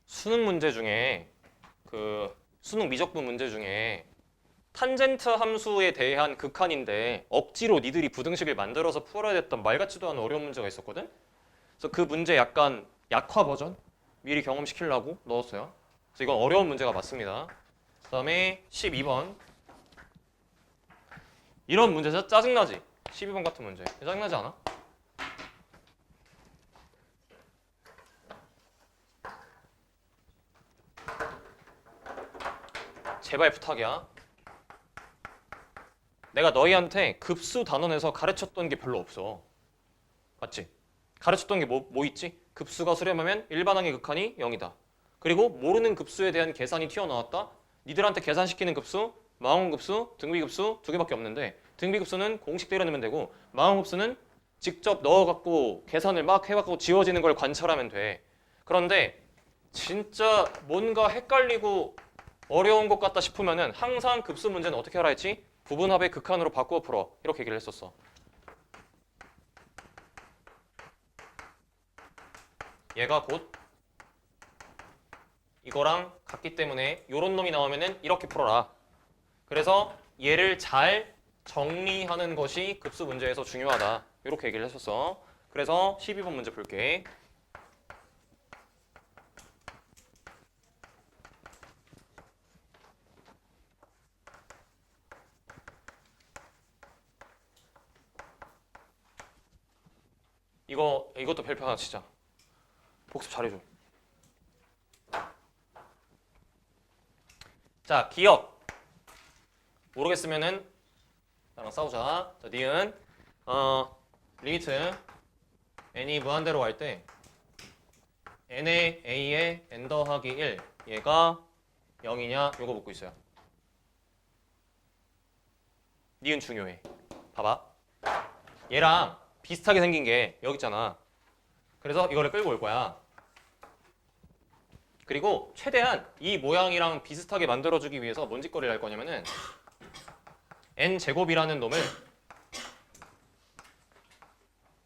수능 문제 중에 수능 미적분 문제 중에 탄젠트 함수에 대한 극한인데 억지로 니들이 부등식을 만들어서 풀어야 됐던 말 같지도 않은 어려운 문제가 있었거든? 그래서 그 문제 약간 약화 버전? 미리 경험시키려고 넣었어요. 그래서 이건 어려운 문제가 맞습니다. 그 다음에 12번. 이런 문제 짜증나지? 12번 같은 문제. 짜증나지 않아? 제발 부탁이야. 내가 너희한테 급수 단원에서 가르쳤던 게 별로 없어. 맞지? 가르쳤던 게 뭐 있지? 급수가 수렴하면 일반항의 극한이 0이다. 그리고 모르는 급수에 대한 계산이 튀어나왔다. 니들한테 계산시키는 급수, 망원급수, 등비급수 두 개밖에 없는데 등비급수는 공식 때려내면 되고 망원급수는 직접 넣어갖고 계산을 막 해갖고 지워지는 걸 관찰하면 돼. 그런데 진짜 뭔가 헷갈리고 어려운 것 같다 싶으면은 항상 급수 문제는 어떻게 하라 했지? 부분합의 극한으로 바꾸어 풀어. 이렇게 얘기를 했었어. 얘가 곧 이거랑 같기 때문에 이런 놈이 나오면은 이렇게 풀어라. 그래서 얘를 잘 정리하는 것이 급수 문제에서 중요하다. 이렇게 얘기를 했었어. 그래서 12번 문제 볼게. 이것도 별표 하나 치자. 복습 잘해줘. 자, 기억. 모르겠으면은 나랑 싸우자. 자, 니은 리미트 n이 무한대로 갈 때 n의 a에 n 더하기 1 얘가 0이냐 요거 묻고 있어요. 니은 중요해. 봐봐. 얘랑 비슷하게 생긴 게 여기 있잖아. 그래서 이거를 끌고 올 거야. 그리고 최대한 이 모양이랑 비슷하게 만들어주기 위해서 뭔 짓거리를 할 거냐면은 n제곱이라는 놈을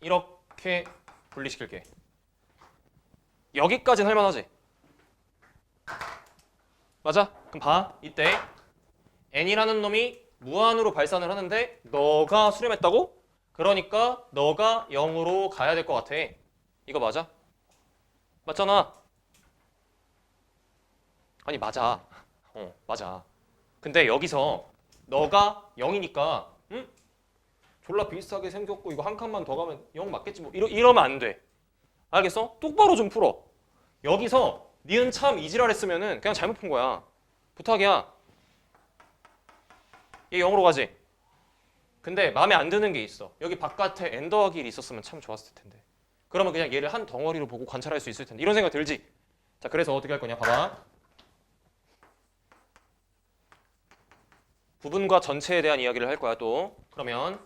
이렇게 분리시킬게. 여기까지는 할만하지? 맞아? 그럼 봐. 이때 n이라는 놈이 무한으로 발산을 하는데 너가 수렴했다고? 그러니까 너가 0으로 가야 될 것 같아. 이거 맞아? 맞잖아. 아니 맞아. 맞아. 근데 여기서 너가 0이니까 졸라 비슷하게 생겼고 이거 한 칸만 더 가면 0 맞겠지 뭐 이러면 안 돼. 알겠어? 똑바로 좀 풀어. 여기서 니은 참 이지랄 했으면은 그냥 잘못 푼 거야. 부탁이야. 얘 0으로 가지. 근데 마음에 안 드는 게 있어. 여기 바깥에 n 더하기 1이 있었으면 참 좋았을 텐데. 그러면 그냥 얘를 한 덩어리로 보고 관찰할 수 있을 텐데. 이런 생각 들지? 자, 그래서 어떻게 할 거냐? 봐봐. 부분과 전체에 대한 이야기를 할 거야 또. 그러면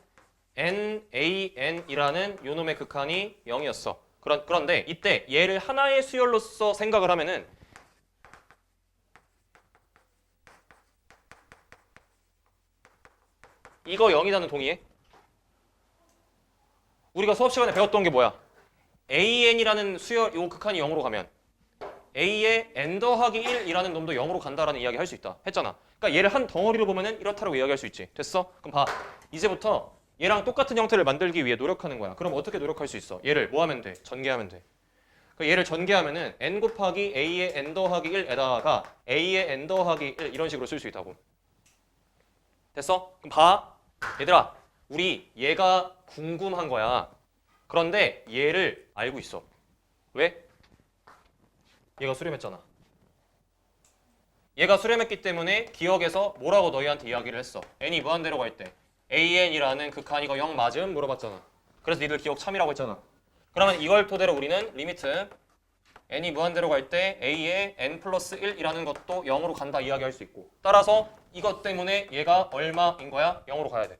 NAN이라는 요놈의 극한이 0이었어. 그런데 이때 얘를 하나의 수열로서 생각을 하면은 이거 0이라는 동의해? 우리가 수업 시간에 배웠던 게 뭐야? AN이라는 수열 요 극한이 0으로 가면 A의 n 더하기 1이라는 놈도 0으로 간다라는 이야기 할 수 있다 했잖아. 그러니까 얘를 한 덩어리로 보면은 이렇다라고 이야기할 수 있지. 됐어? 그럼 봐. 이제부터 얘랑 똑같은 형태를 만들기 위해 노력하는 거야. 그럼 어떻게 노력할 수 있어? 얘를 뭐 하면 돼? 전개하면 돼. 그러니까 얘를 전개하면은 n 곱하기 A의 n 더하기 1에다가 A의 n 더하기 1 이런 식으로 쓸 수 있다고. 됐어? 그럼 봐. 얘들아, 우리 얘가 궁금한 거야. 그런데 얘를 알고 있어. 왜? 얘가 수렴했잖아. 얘가 수렴했기 때문에 기억에서 뭐라고 너희한테 이야기를 했어. n이 무한대로 갈 때 an이라는 극한 이거 0 맞음? 물어봤잖아. 그래서 니들 기억 참이라고 했잖아. 그러면 이걸 토대로 우리는 리미트 n이 무한대로 갈 때 a의 n 플러스 1이라는 것도 0으로 간다 이야기할 수 있고, 따라서 이것 때문에 얘가 얼마인 거야? 0으로 가야 돼.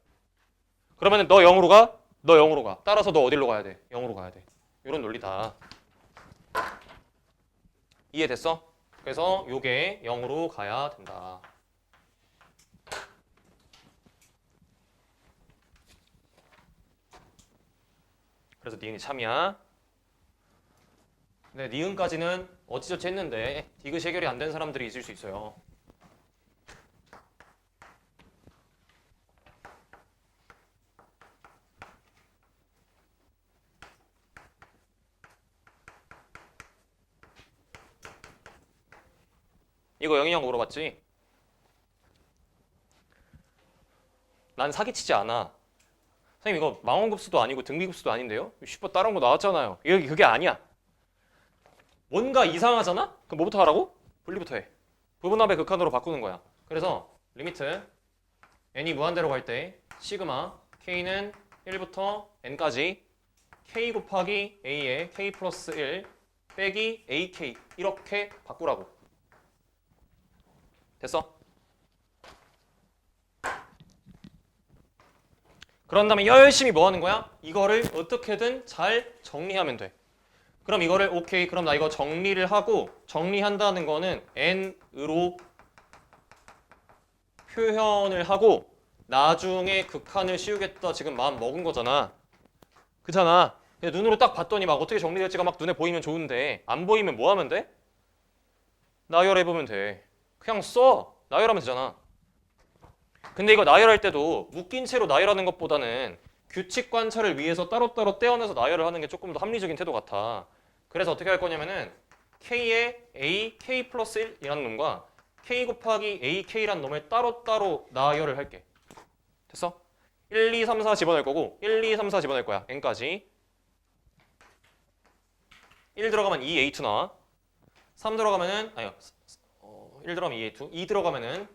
그러면 너 0으로 가? 너 0으로 가. 따라서 너 어디로 가야 돼? 0으로 가야 돼. 이런 논리다. 이해됐어? 그래서 요게 0으로 가야 된다. 그래서 니은이 참이야. 네, 니은까지는 어찌저찌 했는데 디귿이 해결이 안 된 사람들이 있을 수 있어요. 이거 영희형 물어봤지? 난 사기치지 않아. 선생님 이거 망원급수도 아니고 등비급수도 아닌데요? 슈퍼 다른 거 나왔잖아요. 이게 그게 아니야. 뭔가 이상하잖아? 그럼 뭐부터 하라고? 분리부터 해. 부분합의 극한으로 바꾸는 거야. 그래서 리미트 n이 무한대로 갈 때 시그마 k는 1부터 n까지 k 곱하기 a의 k 플러스 1 빼기 ak 이렇게 바꾸라고. 됐어? 그런 다음에 열심히 뭐 하는 거야? 이거를 어떻게든 잘 정리하면 돼. 그럼 이거를 오케이. 그럼 나 이거 정리를 하고, 정리한다는 거는 n으로 표현을 하고 나중에 극한을 씌우겠다 지금 마음 먹은 거잖아. 그잖아. 근데 눈으로 딱 봤더니 막 어떻게 정리될지가 막 눈에 보이면 좋은데 안 보이면 뭐 하면 돼? 나열해보면 돼. 그냥 써. 나열하면 되잖아. 근데 이거 나열할 때도 묶인 채로 나열하는 것보다는 규칙 관찰을 위해서 따로따로 떼어내서 나열을 하는 게 조금 더 합리적인 태도 같아. 그래서 어떻게 할 거냐면은 k의 a, k 플러스 1이라는 놈과 k 곱하기 ak라는 놈을 따로따로 나열을 할게. 됐어? 1, 2, 3, 4 집어넣을 거고 1, 2, 3, 4 집어넣을 거야. n까지. 1 들어가면 2a2 나와. 3 들어가면은 1 들어가면 2a2. 2 들어가면은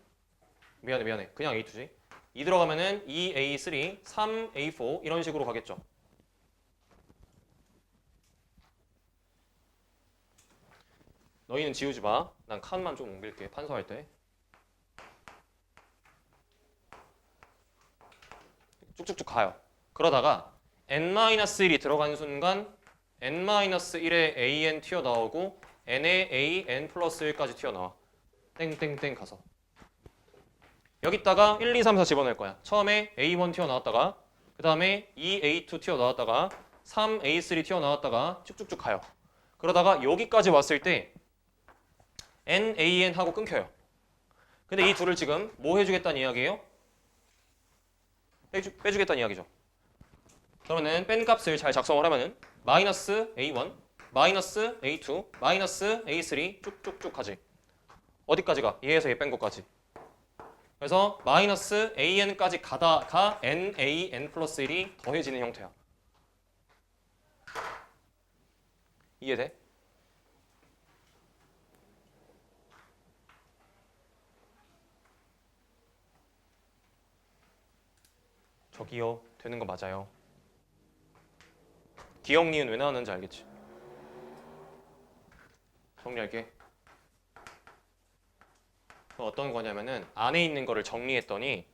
미안해. 그냥 A2지. 2 들어가면은 2A3, 3A4 이런 식으로 가겠죠. 너희는 지우지 마. 난 칸만 좀 옮길게. 판서할 때. 쭉쭉쭉 가요. 그러다가 n-1이 들어간 순간 n-1의 an 튀어나오고 n의 a, n 플러스 1까지 튀어나와. 땡땡땡 가서. 여기다가 1, 2, 3, 4 집어넣을 거야. 처음에 A1 튀어나왔다가 그 다음에 2A2 튀어나왔다가 3A3 튀어나왔다가 쭉쭉쭉 가요. 그러다가 여기까지 왔을 때 NAN 하고 끊겨요. 근데 이 둘을 지금 뭐 해주겠다는 이야기예요? 빼주겠다는 이야기죠. 그러면은 뺀 값을 잘 작성을 하면은 마이너스 A1, 마이너스 A2, 마이너스 A3 쭉쭉쭉 가지. 어디까지 가? 얘에서 얘 뺀 것까지. 그래서 마이너스 an까지 가다가 nan 플러스 1이 더해지는 형태야. 이해돼? 저기요. 되는 거 맞아요. 기억 니은 왜 나왔는지 알겠지? 정리할게. 어떤 거냐면은 안에 있는 거를 정리했더니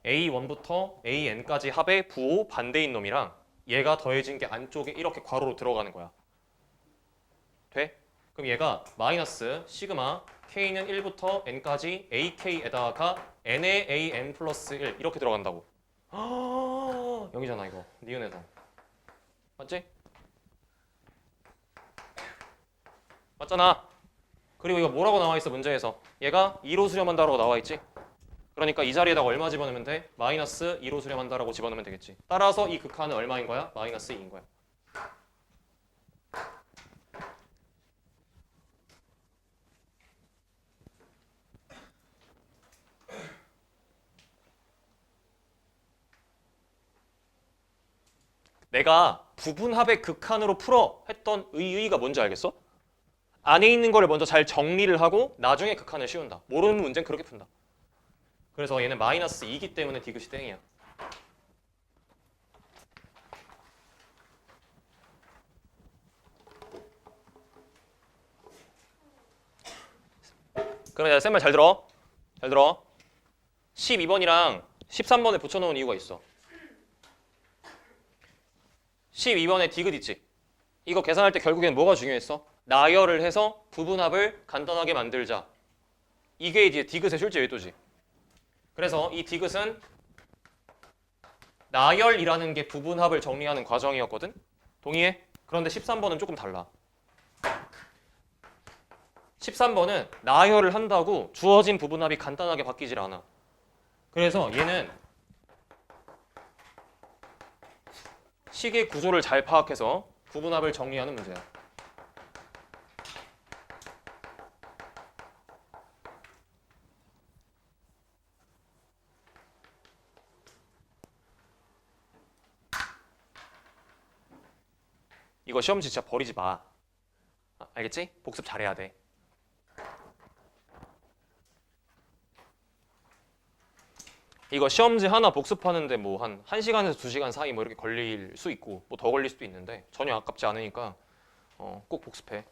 A1부터 AN까지 합의 부호 반대인 놈이랑 얘가 더해진 게 안쪽에 이렇게 괄호로 들어가는 거야. 그럼 얘가 마이너스 시그마 k는 1부터 n까지 ak에다가 n의 an 플러스 1 이렇게 들어간다고. 여기잖아 이거. 니은에서. 맞지? 맞잖아. 그리고 이거 뭐라고 나와 있어 문제에서. 얘가 2로 수렴한다라고 나와 있지. 그러니까 이 자리에다가 얼마 집어넣으면 돼? 마이너스 2로 수렴한다라고 집어넣으면 되겠지. 따라서 이 극한은 얼마인 거야? 마이너스 2인 거야. 내가 부분합의 극한으로 풀어 했던 의의가 뭔지 알겠어? 안에 있는 거를 먼저 잘 정리를 하고 나중에 극한을 씌운다. 모르는 문제는 그렇게 푼다. 그래서 얘는 마이너스 2이기 때문에 디귿이 땡이야. 그러면 쌤 말 잘 들어. 잘 들어. 12번이랑 13번에 붙여놓은 이유가 있어. 12번에 디귿 있지? 이거 계산할 때 결국엔 뭐가 중요했어? 나열을 해서 부분합을 간단하게 만들자. 이게 이제 디귿의 실제 의도지. 그래서 이 디귿은 나열이라는 게 부분합을 정리하는 과정이었거든? 동의해? 그런데 13번은 조금 달라. 13번은 나열을 한다고 주어진 부분합이 간단하게 바뀌질 않아. 그래서 얘는 식의 구조를 잘 파악해서 부분합을 정리하는 문제야. 이거 시험지 진짜 버리지 마. 알겠지? 복습 잘해야 돼. 이거 시험지 하나 복습하는데 뭐 한 1시간에서 2시간 사이 뭐 이렇게 걸릴 수 있고 뭐 더 걸릴 수도 있는데 전혀 아깝지 않으니까 꼭 복습해.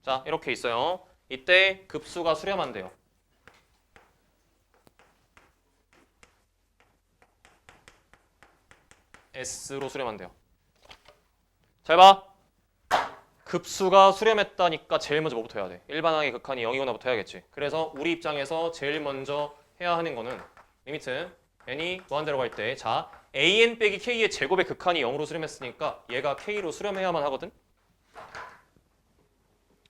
자, 이렇게 있어요. 이때 급수가 수렴한대요. S로 수렴한대요. 잘 봐. 급수가 수렴했다니까 제일 먼저 뭐부터 해야 돼? 일반항의 극한이 0이거나부터 해야겠지. 그래서 우리 입장에서 제일 먼저 해야 하는 거는 리미트 n이 무한대로 갈 때 자, an 빼기 k의 제곱의 극한이 0으로 수렴했으니까 얘가 k로 수렴해야만 하거든?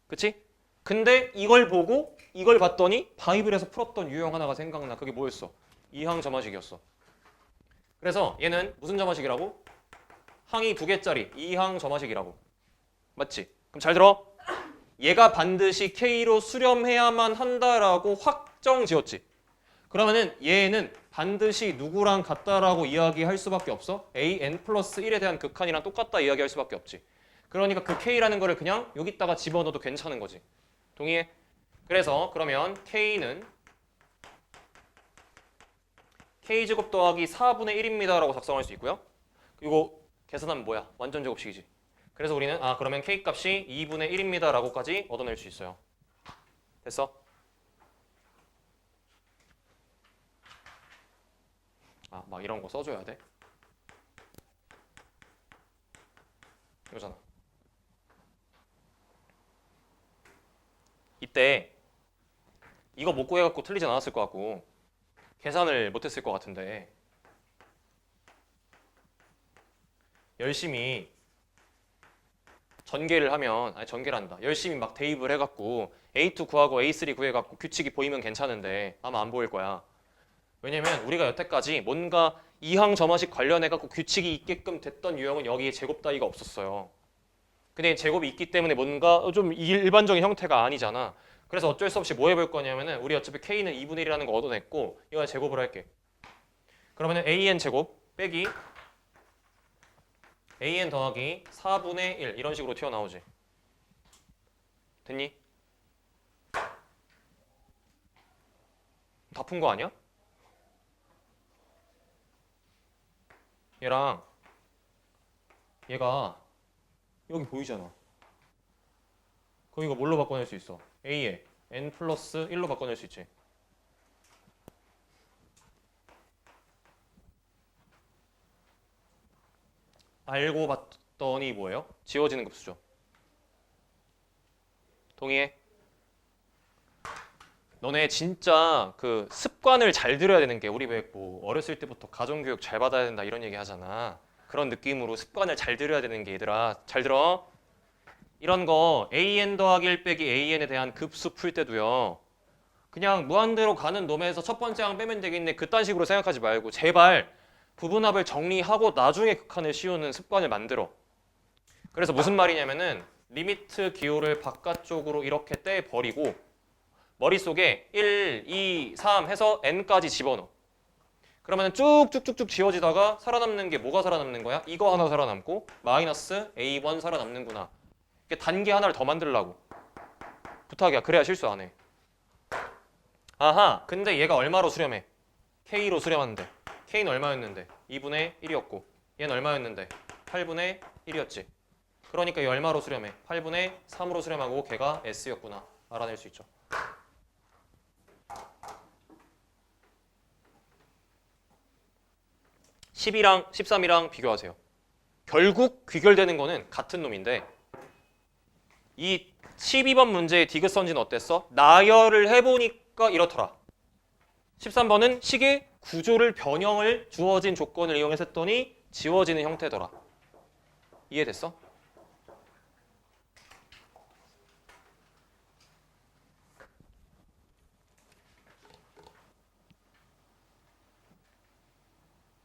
그치? 근데 이걸 보고 이걸 봤더니 바이블에서 풀었던 유형 하나가 생각나. 그게 뭐였어? 이항 점화식이었어. 그래서 얘는 무슨 점화식이라고? 항이 2개짜리 이항 점화식이라고. 맞지? 그럼 잘 들어. 얘가 반드시 K로 수렴해야만 한다라고 확정 지었지. 그러면은 얘는 반드시 누구랑 같다라고 이야기할 수밖에 없어. AN 플러스 1에 대한 극한이랑 똑같다 이야기할 수밖에 없지. 그러니까 그 K라는 거를 그냥 여기다가 집어넣어도 괜찮은 거지. 동의해? 그래서 그러면 K는 K제곱 더하기 4분의 1입니다 라고 작성할 수 있고요. 이거 계산하면 뭐야? 완전 제곱식이지. 그래서 우리는 그러면 K 값이 2분의 1입니다 라고까지 얻어낼 수 있어요. 됐어? 막 이런 거 써줘야 돼? 이거잖아. 이때 이거 못 구해갖고 틀리진 않았을 것 같고 계산을 못했을 것 같은데 열심히 전개를 하면 전개란다. 열심히 막 대입을 해갖고 A2 구하고 A3 구해갖고 규칙이 보이면 괜찮은데 아마 안 보일 거야. 왜냐면 우리가 여태까지 뭔가 이항 점화식 관련해갖고 규칙이 있게끔 됐던 유형은 여기에 제곱 따위가 없었어요. 근데 제곱이 있기 때문에 뭔가 좀 일반적인 형태가 아니잖아. 그래서 어쩔 수 없이 뭐 해볼 거냐면은 우리 어차피 K는 2분의 1이라는 거 얻어냈고 이거 제곱을 할게. 그러면은 AN 제곱 빼기 AN 더하기 4분의 1 이런 식으로 튀어나오지. 됐니? 다 푼 거 아니야? 얘랑 얘가 여기 보이잖아. 그럼 이거 뭘로 바꿔낼 수 있어? a에 n 플러스 1로 바꿔낼 수 있지. 알고 봤더니 뭐예요? 지워지는 급수죠. 동의해? 너네 진짜 그 습관을 잘 들여야 되는 게 우리 왜 뭐 어렸을 때부터 가정교육 잘 받아야 된다 이런 얘기 하잖아. 그런 느낌으로 습관을 잘 들여야 되는 게 얘들아 잘 들어. 이런 거 an 더하기 1 빼기 an에 대한 급수 풀 때도요. 그냥 무한대로 가는 놈에서 첫 번째 항 빼면 되겠네 그딴 식으로 생각하지 말고 제발 부분합을 정리하고 나중에 극한을 씌우는 습관을 만들어. 그래서 무슨 말이냐면은 리미트 기호를 바깥쪽으로 이렇게 떼버리고 머릿속에 1, 2, 3 해서 n까지 집어넣어. 그러면 쭉쭉쭉쭉 지워지다가 살아남는 게 뭐가 살아남는 거야? 이거 하나 살아남고 마이너스 a1 살아남는구나. 이게 단계 하나를 더 만들려고. 부탁이야. 그래야 실수 안 해. 아하, 근데 얘가 얼마로 수렴해? k로 수렴하는데 k는 얼마였는데? 2분의 1이었고 얘는 얼마였는데? 8분의 1이었지. 그러니까 얘 얼마로 수렴해? 8분의 3으로 수렴하고 걔가 s였구나. 알아낼 수 있죠. (10이랑) (13이랑) 비교하세요. 결국 귀결되는 거는 같은 놈인데 이 12번 문제의 디귿선지는 어땠어? 나열을 해보니까 이렇더라. 13번은 식의 구조를 변형을 주어진 조건을 이용해서 했더니 지워지는 형태더라. 이해됐어?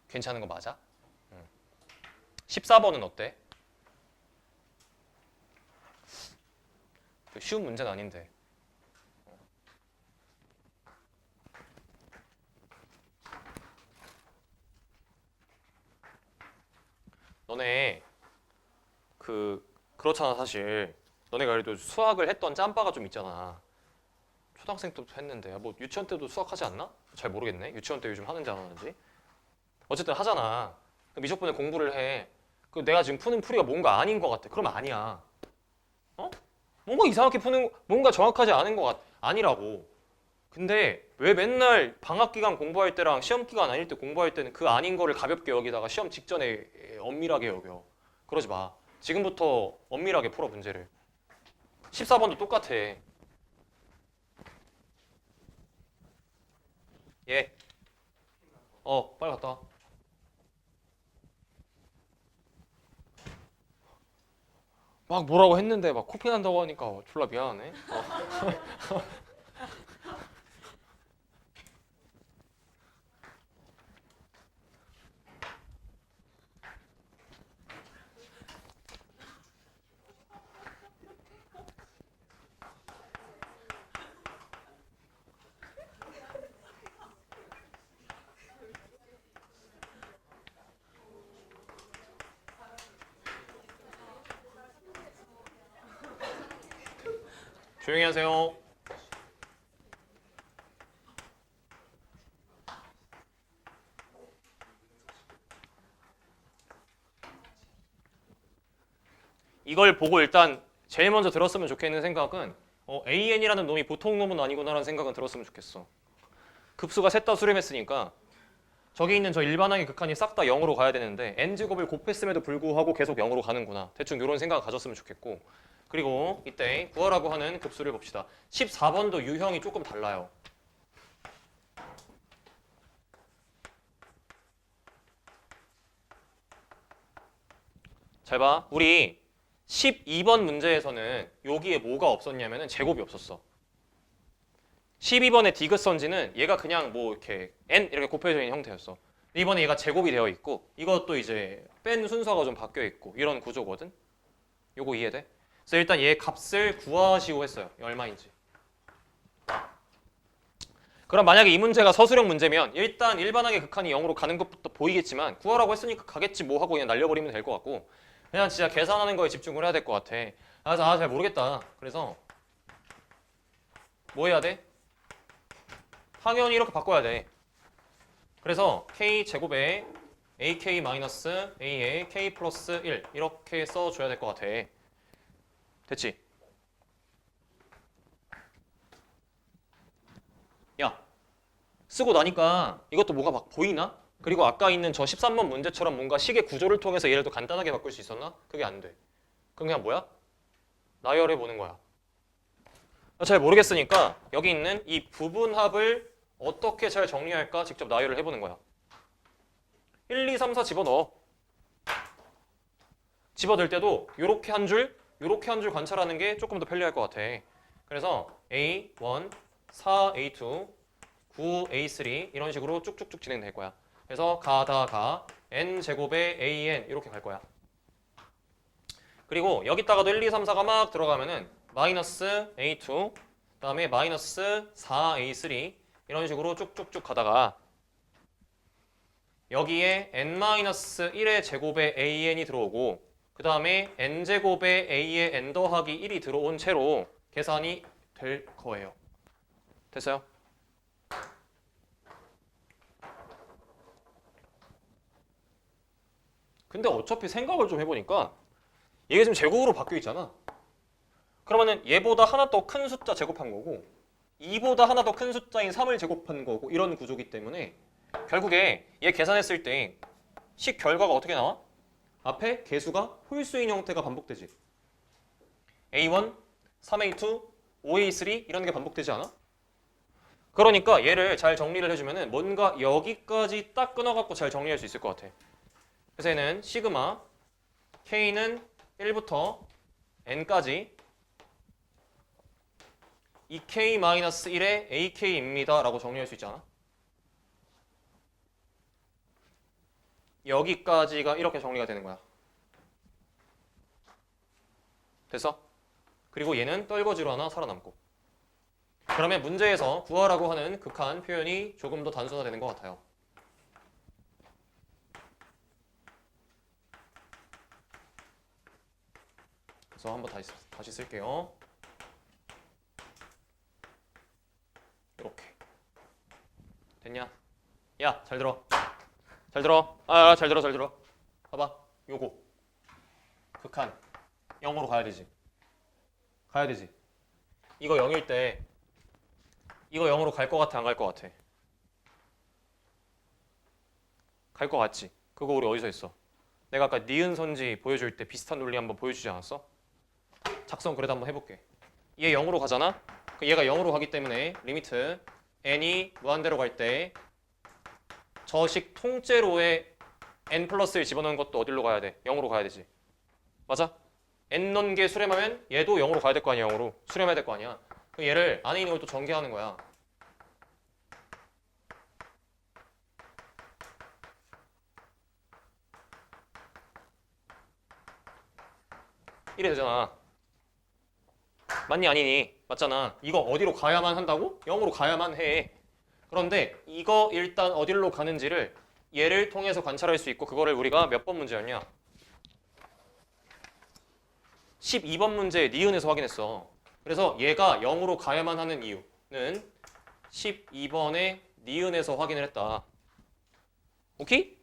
괜찮은 거 맞아? 14번은 어때? 쉬운 문제는 아닌데. 너네 그렇잖아 사실. 너네가 그래도 수학을 했던 짬바가 좀 있잖아. 초등학생 때도 했는데 뭐 유치원 때도 수학하지 않나? 잘 모르겠네. 유치원 때 요즘 하는지 안 하는지. 어쨌든 하잖아. 미적분에 공부를 해. 내가 지금 푸는 풀이가 뭔가 아닌 것 같아. 그러면 아니야. 어? 뭔가 이상하게 푸는 뭔가 정확하지 않은 것 아니라고. 근데 왜 맨날 방학 기간 공부할 때랑 시험 기간 아닐 때 공부할 때는 그 아닌 거를 가볍게 여기다가 시험 직전에 엄밀하게 여겨. 그러지 마. 지금부터 엄밀하게 풀어 문제를. 14번도 똑같아. 예. 빨리 갔다 와. 막 뭐라고 했는데 막 코피 난다고 하니까 졸라 미안하네. 조용히 하세요. 이걸 보고 일단 제일 먼저 들었으면 좋겠는 생각은 AN이라는 놈이 보통 놈은 아니구나라는 생각은 들었으면 좋겠어. 급수가 셋 다 수렴했으니까 저기 있는 저 일반항의 극한이 싹 다 0으로 가야 되는데 n제곱을 곱했음에도 불구하고 계속 0으로 가는구나. 대충 이런 생각을 가졌으면 좋겠고 그리고 이때 구하라고 하는 급수를 봅시다. 14번도 유형이 조금 달라요. 잘 봐. 우리 12번 문제에서는 여기에 뭐가 없었냐면은 제곱이 없었어. 12번의 디귿선지는 얘가 그냥 뭐 이렇게 n 이렇게 곱해져 있는 형태였어. 이번에 얘가 제곱이 되어 있고 이것도 이제 뺀 순서가 좀 바뀌어 있고 이런 구조거든. 요거 이해돼? 그래서 일단 얘 값을 구하시오 했어요. 얼마인지. 그럼 만약에 이 문제가 서술형 문제면 일단 일반항의 극한이 0으로 가는 것부터 보이겠지만 구하라고 했으니까 가겠지 뭐 하고 그냥 날려버리면 될 것 같고 그냥 진짜 계산하는 거에 집중을 해야 될 것 같아. 그래서 잘 모르겠다. 그래서 뭐 해야 돼? 항연이 이렇게 바꿔야 돼. 그래서 k 제곱에 ak 마이너스 a에 k 플러스 1 이렇게 써줘야 될 것 같아. 됐지? 쓰고 나니까 이것도 뭐가 막 보이나? 그리고 아까 있는 저 13번 문제처럼 뭔가 식의 구조를 통해서 얘를 더 간단하게 바꿀 수 있었나? 그게 안 돼. 그럼 그냥 뭐야? 나열해 보는 거야. 잘 모르겠으니까 여기 있는 이 부분합을 어떻게 잘 정리할까 직접 나열을 해보는 거야. 1, 2, 3, 4 집어넣어. 집어들 때도 요렇게 한 줄, 요렇게 한 줄 관찰하는 게 조금 더 편리할 것 같아. 그래서 A1, 4, A2, 9, A3 이런 식으로 쭉쭉쭉 진행될 거야. 그래서 가다가 n제곱에 an 이렇게 갈 거야. 그리고 여기다가도 1, 2, 3, 4가 막 들어가면은 마이너스 A2, 그다음에 마이너스 4A3 이런 식으로 쭉쭉쭉 가다가 여기에 n-1의 제곱에 an이 들어오고 그 다음에 n제곱에 a의 n 더하기 1이 들어온 채로 계산이 될 거예요. 됐어요? 근데 어차피 생각을 좀 해보니까 이게 지금 제곱으로 바뀌어 있잖아. 그러면은 얘보다 하나 더 큰 숫자 제곱한 거고 2보다 하나 더 큰 숫자인 3을 제곱한 거고 이런 구조기 때문에 결국에 얘 계산했을 때 식 결과가 어떻게 나와? 앞에 개수가 홀수인 형태가 반복되지. A1, 3A2, 5A3 이런 게 반복되지 않아? 그러니까 얘를 잘 정리를 해주면은 뭔가 여기까지 딱 끊어갖고 잘 정리할 수 있을 것 같아. 그래서 얘는 시그마 K는 1부터 N까지 2K-1의 AK입니다 라고 정리할 수 있잖아. 여기까지가 이렇게 정리가 되는 거야. 됐어? 그리고 얘는 떨거지로 하나 살아남고. 그러면 문제에서 구하라고 하는 극한 표현이 조금 더 단순화되는 것 같아요. 그래서 한번 다시 쓸게요. 이렇게. 됐냐? 야, 잘 들어. 잘 들어. 잘 들어. 봐봐. 요거. 극한. 0으로 가야 되지. 이거 0일 때 이거 0으로 갈 것 같아, 안 갈 것 같아? 갈 것 같지? 그거 우리 어디서 했어? 내가 아까 니은 선지 보여줄 때 비슷한 논리 한번 보여주지 않았어? 작성 그래도 한번 해볼게. 얘 0으로 가잖아? 얘가 0으로 가기 때문에 리미트 n이 무한대로 갈 때 저식 통째로에 n 플러스 1 집어넣은 것도 어디로 가야 돼? 0으로 가야 되지. 맞아? n 넘게 수렴하면 얘도 0으로 가야 될 거 아니야. 0으로 수렴해야 될 거 아니야. 얘를 안에 있는 걸 또 전개하는 거야. 이래 되잖아. 맞니 아니니? 맞잖아. 이거 어디로 가야만 한다고? 0으로 가야만 해. 그런데 이거 일단 어디로 가는지를 얘를 통해서 관찰할 수 있고 그거를 우리가 몇 번 문제였냐? 12번 문제 니은에서 확인했어. 그래서 얘가 0으로 가야만 하는 이유는 12번의 니은에서 확인을 했다. 오케이?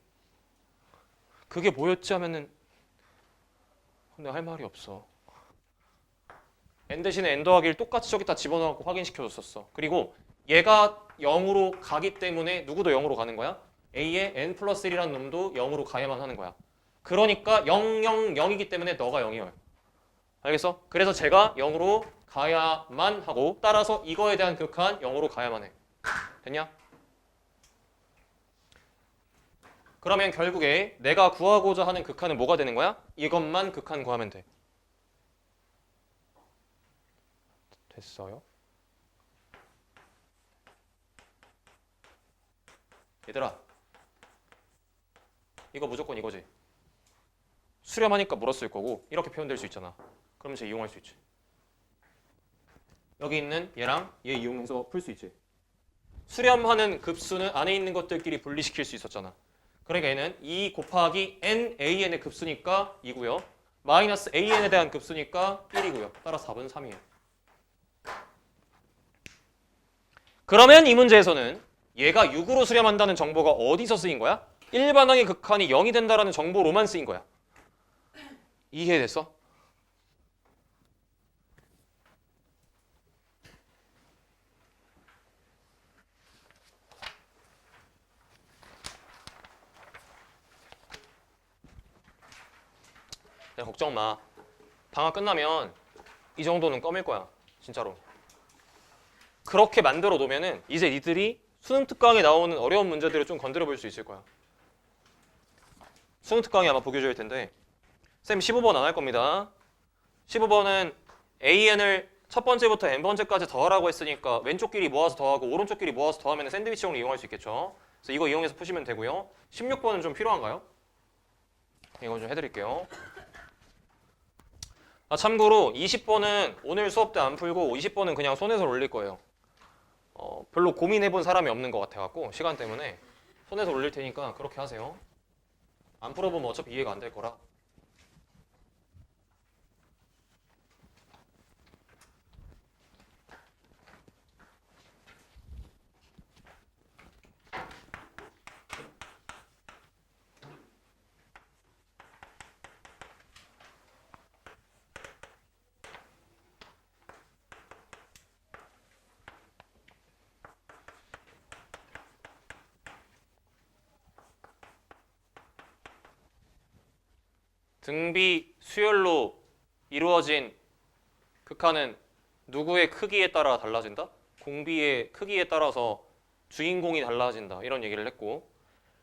그게 뭐였지 하면은 근데 할 말이 없어. n 대신에 n 더하기를 똑같이 저기다 집어넣고 확인시켜줬었어. 그리고 얘가 0으로 가기 때문에 누구도 0으로 가는 거야? a의 n 플러스 1이라는 놈도 0으로 가야만 하는 거야. 그러니까 0, 0, 0이기 때문에 너가 0이야. 알겠어? 그래서 제가 0으로 가야만 하고 따라서 이거에 대한 극한 0으로 가야만 해. 됐냐? 그러면 결국에 내가 구하고자 하는 극한은 뭐가 되는 거야? 이것만 극한 구하면 돼. 됐어요? 얘들아 이거 무조건 이거지. 수렴하니까 물었을 거고 이렇게 표현될 수 있잖아. 그럼 쟤 이용할 수 있지. 여기 있는 얘랑 얘 이용해서 풀 수 있지. 수렴하는 급수는 안에 있는 것들끼리 분리시킬 수 있었잖아. 그러니까 얘는 2 곱하기 nan의 급수니까 2고요. 마이너스 an에 대한 급수니까 1이고요. 따라서 답은 3이에요. 그러면 이 문제에서는 얘가 6으로 수렴한다는 정보가 어디서 쓰인 거야? 일반항의 극한이 0이 된다라는 정보로만 쓰인 거야. 이해됐어? 그냥 걱정 마. 방학 끝나면 이 정도는 껌일 거야. 진짜로. 그렇게 만들어 놓으면은 이제 니들이 수능 특강에 나오는 어려운 문제들을 좀 건드려 볼 수 있을 거야. 수능 특강이 아마 보기 좋을 텐데 쌤 15번 안 할 겁니다. 15번은 AN을 첫 번째부터 n번째까지 더하라고 했으니까 왼쪽 길이 모아서 더하고 오른쪽 길이 모아서 더하면 샌드위치용으로 이용할 수 있겠죠. 그래서 이거 이용해서 푸시면 되고요. 16번은 좀 필요한가요? 이거 좀 해드릴게요. 참고로 20번은 오늘 수업 때 안 풀고 20번은 그냥 손에서 올릴 거예요. 별로 고민해본 사람이 없는 것 같아갖고 시간 때문에 손에서 올릴 테니까 그렇게 하세요. 안 풀어보면 어차피 이해가 안 될 거라. 등비 수열로 이루어진 극한은 누구의 크기에 따라 달라진다? 공비의 크기에 따라서 주인공이 달라진다. 이런 얘기를 했고,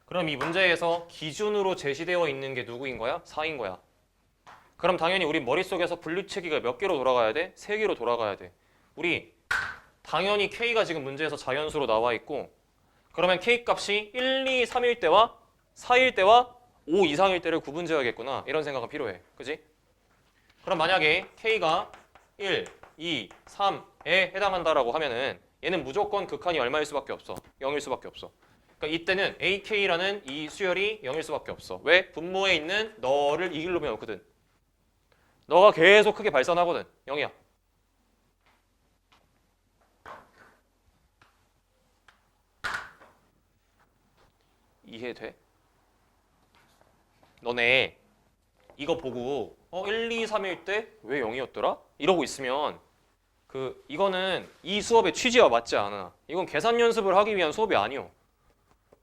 그럼 이 문제에서 기준으로 제시되어 있는 게 누구인 거야? 4인 거야. 그럼 당연히 우리 머릿속에서 분류체계가 몇 개로 돌아가야 돼? 3개로 돌아가야 돼. 우리 당연히 K가 지금 문제에서 자연수로 나와 있고, 그러면 K 값이 1, 2, 3일 때와 4일 때와 5 이상일 때를 구분 지어야겠구나. 이런 생각은 필요해. 그지? 그럼 만약에 K가 1, 2, 3에 해당한다라고 하면은 얘는 무조건 극한이 얼마일 수밖에 없어? 0일 수밖에 없어. 그러니까 이때는 AK라는 이 수열이 0일 수밖에 없어. 왜? 분모에 있는 너를 이 길로 배웠거든. 너가 계속 크게 발산하거든. 0이야. 이해돼? 너네 이거 보고 1, 2, 3일 때 왜 0이었더라? 이러고 있으면 이거는 이 수업의 취지와 맞지 않아. 이건 계산 연습을 하기 위한 수업이 아니오.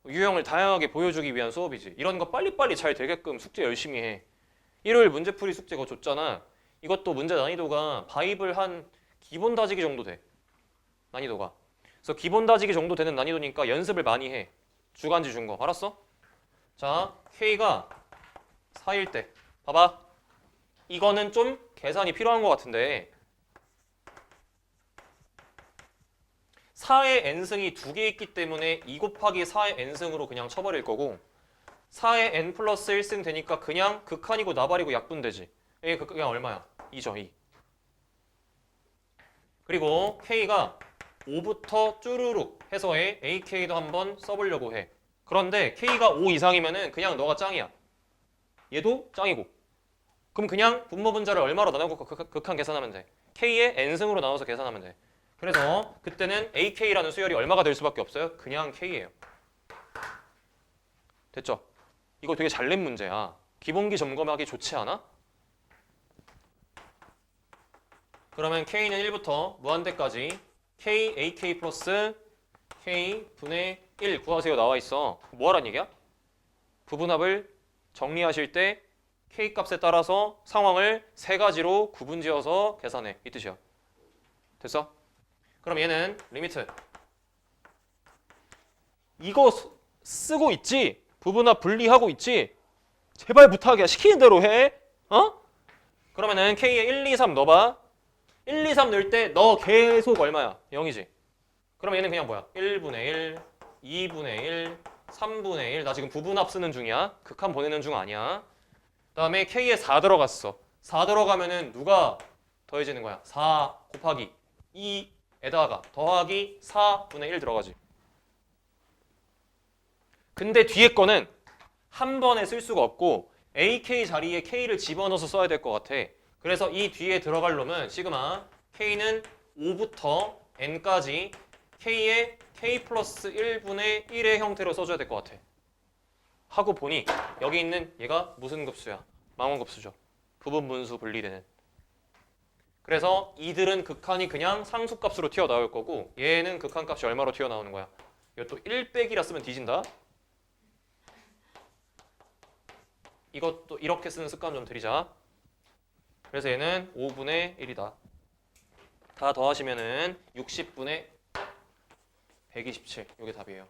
유형을 다양하게 보여주기 위한 수업이지. 이런 거 빨리빨리 잘 되게끔 숙제 열심히 해. 일요일 문제풀이 숙제 그거 줬잖아. 이것도 문제 난이도가 바이블 한 기본 다지기 정도 돼. 난이도가. 그래서 기본 다지기 정도 되는 난이도니까 연습을 많이 해. 주간지 준 거. 알았어? 자, K가 4일 때. 봐봐. 이거는 좀 계산이 필요한 것 같은데 4의 n승이 2개 있기 때문에 2 곱하기 4의 n승으로 그냥 쳐버릴 거고 4의 n 플러스 1승 되니까 그냥 극한이고 나발이고 약분되지. 이게 그냥 얼마야? 2죠. 2. 그리고 K가 5부터 쭈루룩 해서의 AK도 한번 써보려고 해. 그런데 K가 5 이상이면은 그냥 너가 짱이야. 얘도 짱이고. 그럼 그냥 분모 분자를 얼마로 나누고 극한 계산하면 돼. K의 n승으로 나눠서 계산하면 돼. 그래서 그때는 AK라는 수열이 얼마가 될 수밖에 없어요? 그냥 K예요. 됐죠? 이거 되게 잘 낸 문제야. 기본기 점검하기 좋지 않아? 그러면 K는 1부터 무한대까지 K, AK 플러스 K 분의 1 구하세요 나와 있어. 뭐 하란 얘기야? 부분합을 정리하실 때 K 값에 따라서 상황을 3가지로 구분지어서 계산해. 이 뜻이야. 됐어? 그럼 얘는 리미트. 이거 쓰고 있지? 부분합 분리하고 있지? 제발 부탁이야. 시키는 대로 해. 그러면은 K에 1, 2, 3 넣어봐. 1, 2, 3 넣을 때 너 계속 얼마야? 0이지. 그럼 얘는 그냥 뭐야? 1분의 1, 2분의 1, 3분의 1. 나 지금 부분합 쓰는 중이야. 극한 보내는 중 아니야. 다음에 K에 4 들어갔어. 4 들어가면은 누가 더해지는 거야? 4 곱하기 2에다가 더하기 4분의 1 들어가지. 근데 뒤에 거는 한 번에 쓸 수가 없고 AK 자리에 K를 집어넣어서 써야 될 것 같아. 그래서 이 뒤에 들어갈 놈은 시그마 K는 5부터 N까지 K의 K 플러스 1분의 1의 형태로 써줘야 될 것 같아. 하고 보니 여기 있는 얘가 무슨 급수야? 망원급수죠. 부분분수 분리되는. 그래서 이들은 극한이 그냥 상수값으로 튀어나올 거고 얘는 극한값이 얼마로 튀어나오는 거야? 이것도 1 빼기라 쓰면 뒤진다. 이것도 이렇게 쓰는 습관 좀 들이자. 그래서 얘는 5분의 1이다. 다 더하시면은 60분의 127. 이게 답이에요.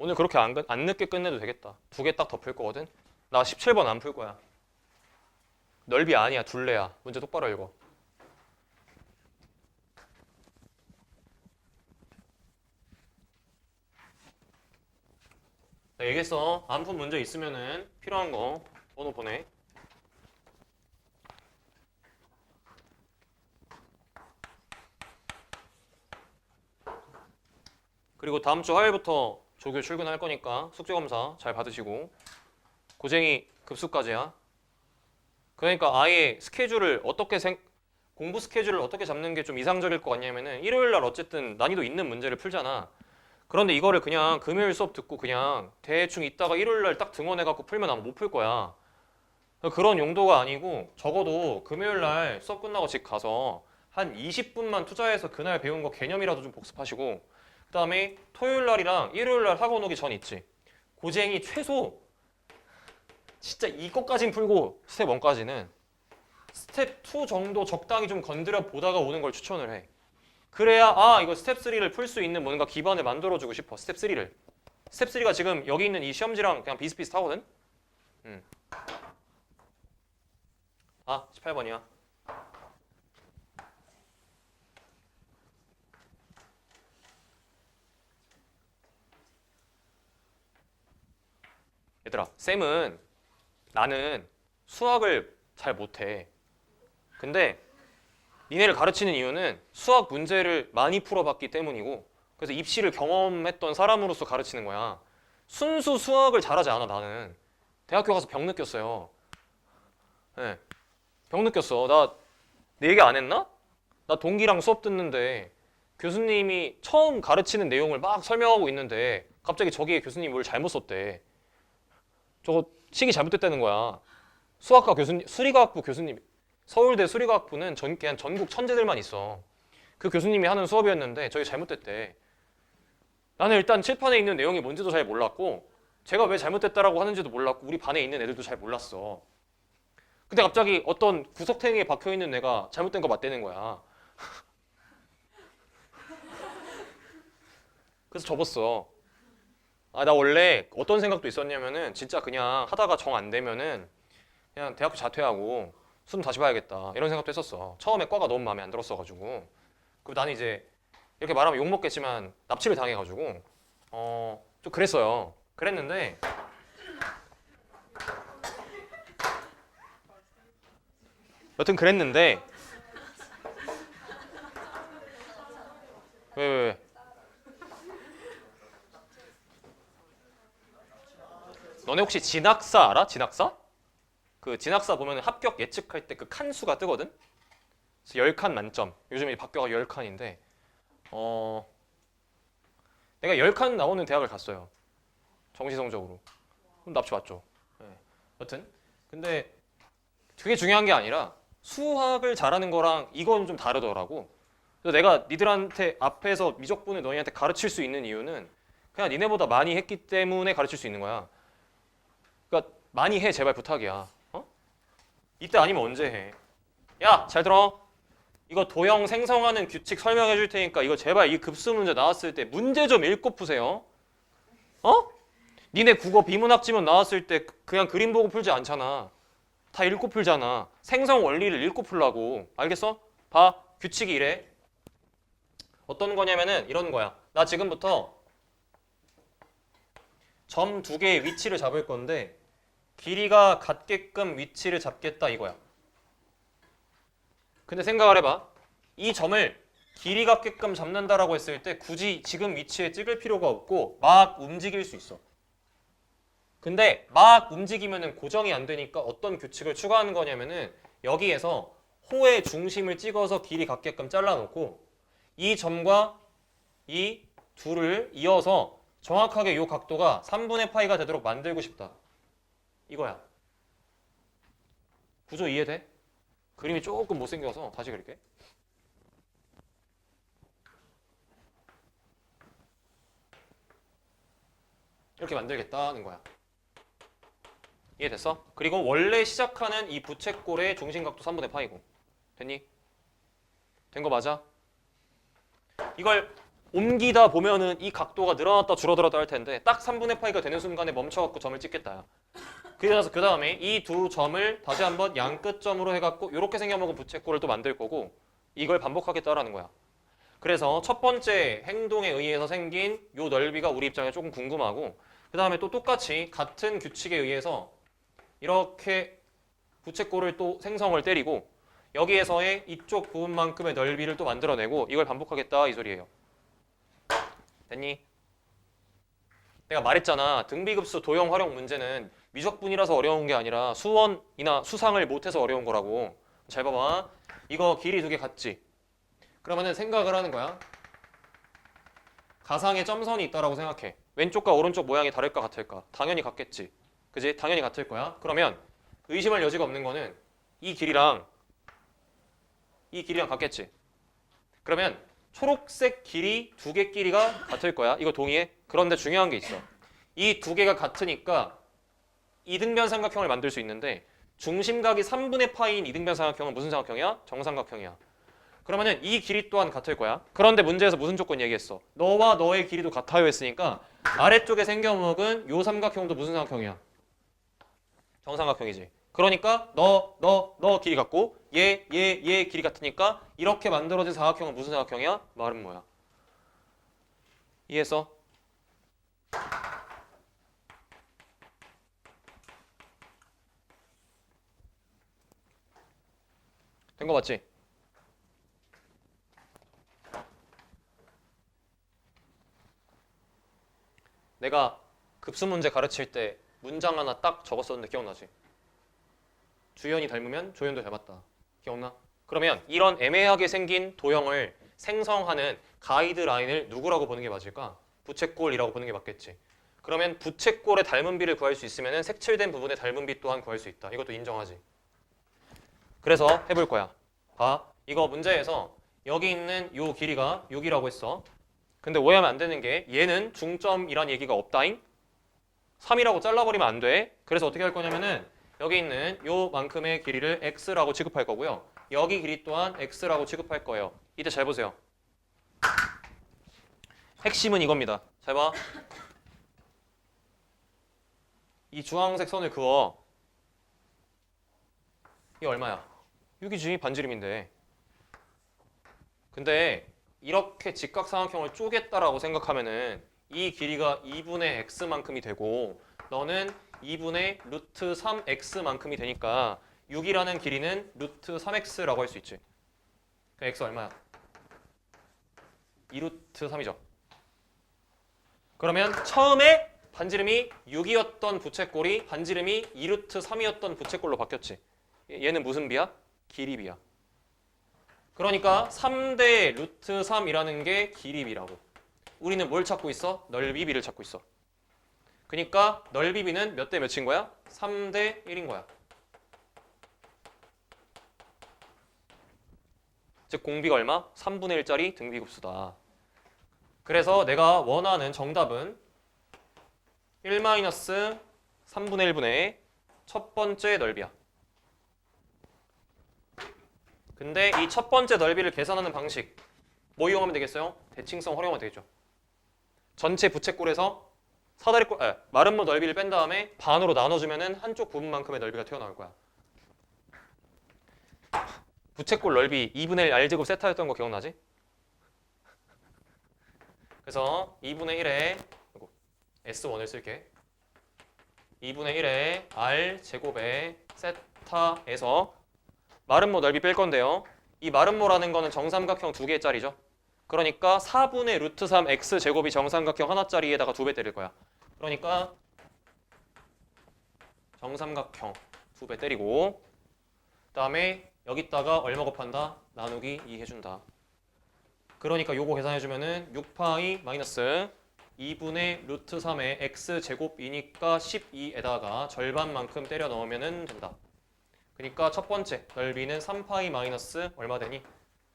오늘 그렇게 안 늦게 끝내도 되겠다. 2개 딱 더 풀 거거든. 나 17번 안 풀 거야. 넓이 아니야, 둘레야. 문제 똑바로 읽어. 나 얘기했어. 안 푼 문제 있으면은 필요한 거 번호 보내. 그리고 다음 주 화요일부터 조교 출근할 거니까 숙제검사 잘 받으시고. 고쟁이 급수까지야. 그러니까 아예 스케줄을 공부 스케줄을 어떻게 잡는 게 좀 이상적일 것 같냐면은 일요일 날 어쨌든 난이도 있는 문제를 풀잖아. 그런데 이거를 그냥 금요일 수업 듣고 그냥 대충 있다가 일요일 날 딱 등원해갖고 풀면 아마 못 풀 거야. 그런 용도가 아니고 적어도 금요일 날 수업 끝나고 집 가서 한 20분만 투자해서 그날 배운 거 개념이라도 좀 복습하시고, 그 다음에 토요일 날이랑 일요일 날 학원 오기 전 있지. 고쟁이 최소 진짜 이거까진 풀고 스텝 1까지는 스텝 2 정도 적당히 좀 건드려 보다가 오는 걸 추천을 해. 그래야 이거 스텝 3를 풀 수 있는 뭔가 기반을 만들어주고 싶어. 스텝 3를. 스텝 3가 지금 여기 있는 이 시험지랑 그냥 비슷비슷하거든. 18번이야. 얘들아, 쌤은 나는 수학을 잘 못해. 근데 니네를 가르치는 이유는 수학 문제를 많이 풀어봤기 때문이고, 그래서 입시를 경험했던 사람으로서 가르치는 거야. 순수 수학을 잘하지 않아. 나는 대학교 가서 병 느꼈어요. 네, 병 느꼈어. 내 얘기 안 했나? 나 동기랑 수업 듣는데 교수님이 처음 가르치는 내용을 막 설명하고 있는데 갑자기 저기에 교수님이 뭘 잘못 썼대. 저거 식이 잘못됐다는 거야. 수학과 교수님, 수리과학부 교수님, 서울대 수리과학부는 그냥 전국 천재들만 있어. 그 교수님이 하는 수업이었는데 저게 잘못됐대. 나는 일단 칠판에 있는 내용이 뭔지도 잘 몰랐고 제가 왜 잘못됐다라고 하는지도 몰랐고 우리 반에 있는 애들도 잘 몰랐어. 근데 갑자기 어떤 구석탱이에 박혀있는 애가 잘못된 거 맞대는 거야. 그래서 접었어. 나 원래 어떤 생각도 있었냐면은 진짜 그냥 하다가 정 안 되면은 그냥 대학교 자퇴하고 수능 다시 봐야겠다 이런 생각도 했었어. 처음에 과가 너무 마음에 안 들었어가지고. 그리고 나는 이제 이렇게 말하면 욕먹겠지만 납치를 당해가지고 좀 그랬어요. 그랬는데 여튼 그랬는데 왜? 너네 혹시 진학사 알아? 진학사? 그 진학사 보면 합격 예측할 때 그 칸수가 뜨거든? 그래서 10칸 만점. 요즘에 학교가 10칸인데 내가 10칸 나오는 대학을 갔어요. 정시성적으로. 그럼 납치 맞죠. 네. 여튼 근데 그게 중요한 게 아니라 수학을 잘하는 거랑 이건 좀 다르더라고. 그래서 내가 니들한테 앞에서 미적분을 너희한테 가르칠 수 있는 이유는 그냥 니네보다 많이 했기 때문에 가르칠 수 있는 거야. 그러니까 많이 해, 제발 부탁이야. 이때 아니면 언제 해? 야, 잘 들어. 이거 도형 생성하는 규칙 설명해 줄 테니까 이거 제발 이 급수 문제 나왔을 때 문제 좀 읽고 푸세요. 니네 국어 비문학 지문 나왔을 때 그냥 그림 보고 풀지 않잖아. 다 읽고 풀잖아. 생성 원리를 읽고 풀라고. 알겠어? 봐. 규칙이 이래. 어떤 거냐면은 이런 거야. 나 지금부터 점 2개의 위치를 잡을 건데 길이가 같게끔 위치를 잡겠다 이거야. 근데 생각을 해봐. 이 점을 길이 같게끔 잡는다라고 했을 때 굳이 지금 위치에 찍을 필요가 없고 막 움직일 수 있어. 근데 막 움직이면은 고정이 안 되니까 어떤 규칙을 추가하는 거냐면은 여기에서 호의 중심을 찍어서 길이 같게끔 잘라놓고 이 점과 이 둘을 이어서 정확하게 이 각도가 3분의 파이가 되도록 만들고 싶다. 이거야. 구조 이해돼? 그림이 조금 못생겨서 다시 그릴게. 이렇게 만들겠다는 거야. 이해됐어? 그리고 원래 시작하는 이 부채꼴의 중심각도 3분의 파이고. 됐니? 된 거 맞아? 이걸 옮기다 보면은 이 각도가 늘어났다 줄어들었다 할 텐데 딱 3분의 파이가 되는 순간에 멈춰갖고 점을 찍겠다. 그래서 그 다음에 이 두 점을 다시 한번 양끝점으로 해갖고 이렇게 생겨먹은 부채꼴을 또 만들 거고 이걸 반복하겠다라는 거야. 그래서 첫 번째 행동에 의해서 생긴 이 넓이가 우리 입장에 조금 궁금하고 그 다음에 또 똑같이 같은 규칙에 의해서 이렇게 부채꼴을 또 생성을 때리고 여기에서의 이쪽 부분만큼의 넓이를 또 만들어내고 이걸 반복하겠다 이 소리예요. 됐니? 내가 말했잖아. 등비급수 도형 활용 문제는 미적분이라서 어려운 게 아니라 수원이나 수상을 못해서 어려운 거라고. 잘 봐봐. 이거 길이 두 개 같지? 그러면은 생각을 하는 거야. 가상의 점선이 있다라고 생각해. 왼쪽과 오른쪽 모양이 다를까 같을까? 당연히 같겠지. 그지? 당연히 같을 거야. 그러면 의심할 여지가 없는 거는 이 길이랑 같겠지. 그러면 초록색 길이 두 개 길이가 같을 거야. 이거 동의해? 그런데 중요한 게 있어. 이 두 개가 같으니까 이등변 삼각형을 만들 수 있는데 중심각이 3분의 파이인 이등변 삼각형은 무슨 삼각형이야? 정삼각형이야. 그러면은 이 길이 또한 같을 거야. 그런데 문제에서 무슨 조건 얘기했어? 너와 너의 길이도 같아요 했으니까 아래쪽에 생겨먹은 요 삼각형도 무슨 삼각형이야? 정삼각형이지. 그러니까 너 길이 같고 얘 길이 같으니까 이렇게 만들어진 사각형은 무슨 사각형이야? 말은 뭐야? 이해했어? 된 거 맞지? 내가 급수 문제 가르칠 때 문장 하나 딱 적었었는데 기억나지? 주연이 닮으면 조연도 닮았다. 기억나? 그러면 이런 애매하게 생긴 도형을 생성하는 가이드라인을 누구라고 보는 게 맞을까? 부채꼴이라고 보는 게 맞겠지. 그러면 부채꼴의 닮은 비를 구할 수 있으면 색칠된 부분의 닮은 비 또한 구할 수 있다. 이것도 인정하지. 그래서 해볼 거야. 봐. 이거 문제에서 여기 있는 요 길이가 6이라고 했어. 근데 오해하면 안 되는 게 얘는 중점이란 얘기가 없다잉? 3이라고 잘라버리면 안 돼. 그래서 어떻게 할 거냐면은 여기 있는 요만큼의 길이를 x라고 취급할 거고요. 여기 길이 또한 x라고 취급할 거예요. 이때 잘 보세요. 핵심은 이겁니다. 잘 봐. 이 주황색 선을 그어. 이게 얼마야? 6이지. 반지름인데. 근데 이렇게 직각삼각형을 쪼갰다라고 생각하면은 이 길이가 2분의 x만큼이 되고 너는 2분의 루트 3x만큼이 되니까 6이라는 길이는 루트 3x라고 할 수 있지. 그럼 x 얼마야? 2루트 3이죠. 그러면 처음에 반지름이 6이었던 부채꼴이 반지름이 2루트 3이었던 부채꼴로 바뀌었지. 얘는 무슨 비야? 길이 비야. 그러니까 3대 루트 3이라는 게 길이 비라고. 우리는 뭘 찾고 있어? 넓이 비를 찾고 있어. 그러니까 넓이 비는 몇 대 몇인 거야? 3대 1인 거야. 즉 공비가 얼마? 3분의 1짜리 등비급수다. 그래서 내가 원하는 정답은 1-3분의 1분의 첫 번째 넓이야. 근데 이 첫 번째 넓이를 계산하는 방식 뭐 이용하면 되겠어요? 대칭성 활용하면 되겠죠. 전체 부채꼴에서 마름모 넓이를 뺀 다음에 반으로 나눠주면은 한쪽 부분만큼의 넓이가 튀어나올 거야. 부채꼴 넓이 2분의 1 R제곱 세타였던 거 기억나지? 그래서 2분의 1에 S1을 쓸게. 2분의 1에 R제곱의 세타에서 마름모 넓이 뺄 건데요. 이 마름모라는 거는 정삼각형 2개짜리죠. 그러니까 4분의 루트 3 x제곱이 정삼각형 하나짜리에다가 2배 때릴 거야. 그러니까 정삼각형 2배 때리고 그 다음에 여기다가 얼마 곱한다? 나누기 2 해준다. 그러니까 요거 계산해주면은 6파이 마이너스 2분의 루트 3의 x제곱이니까 12에다가 절반만큼 때려 넣으면 된다. 그러니까 첫 번째 넓이는 3파이 마이너스 얼마 되니?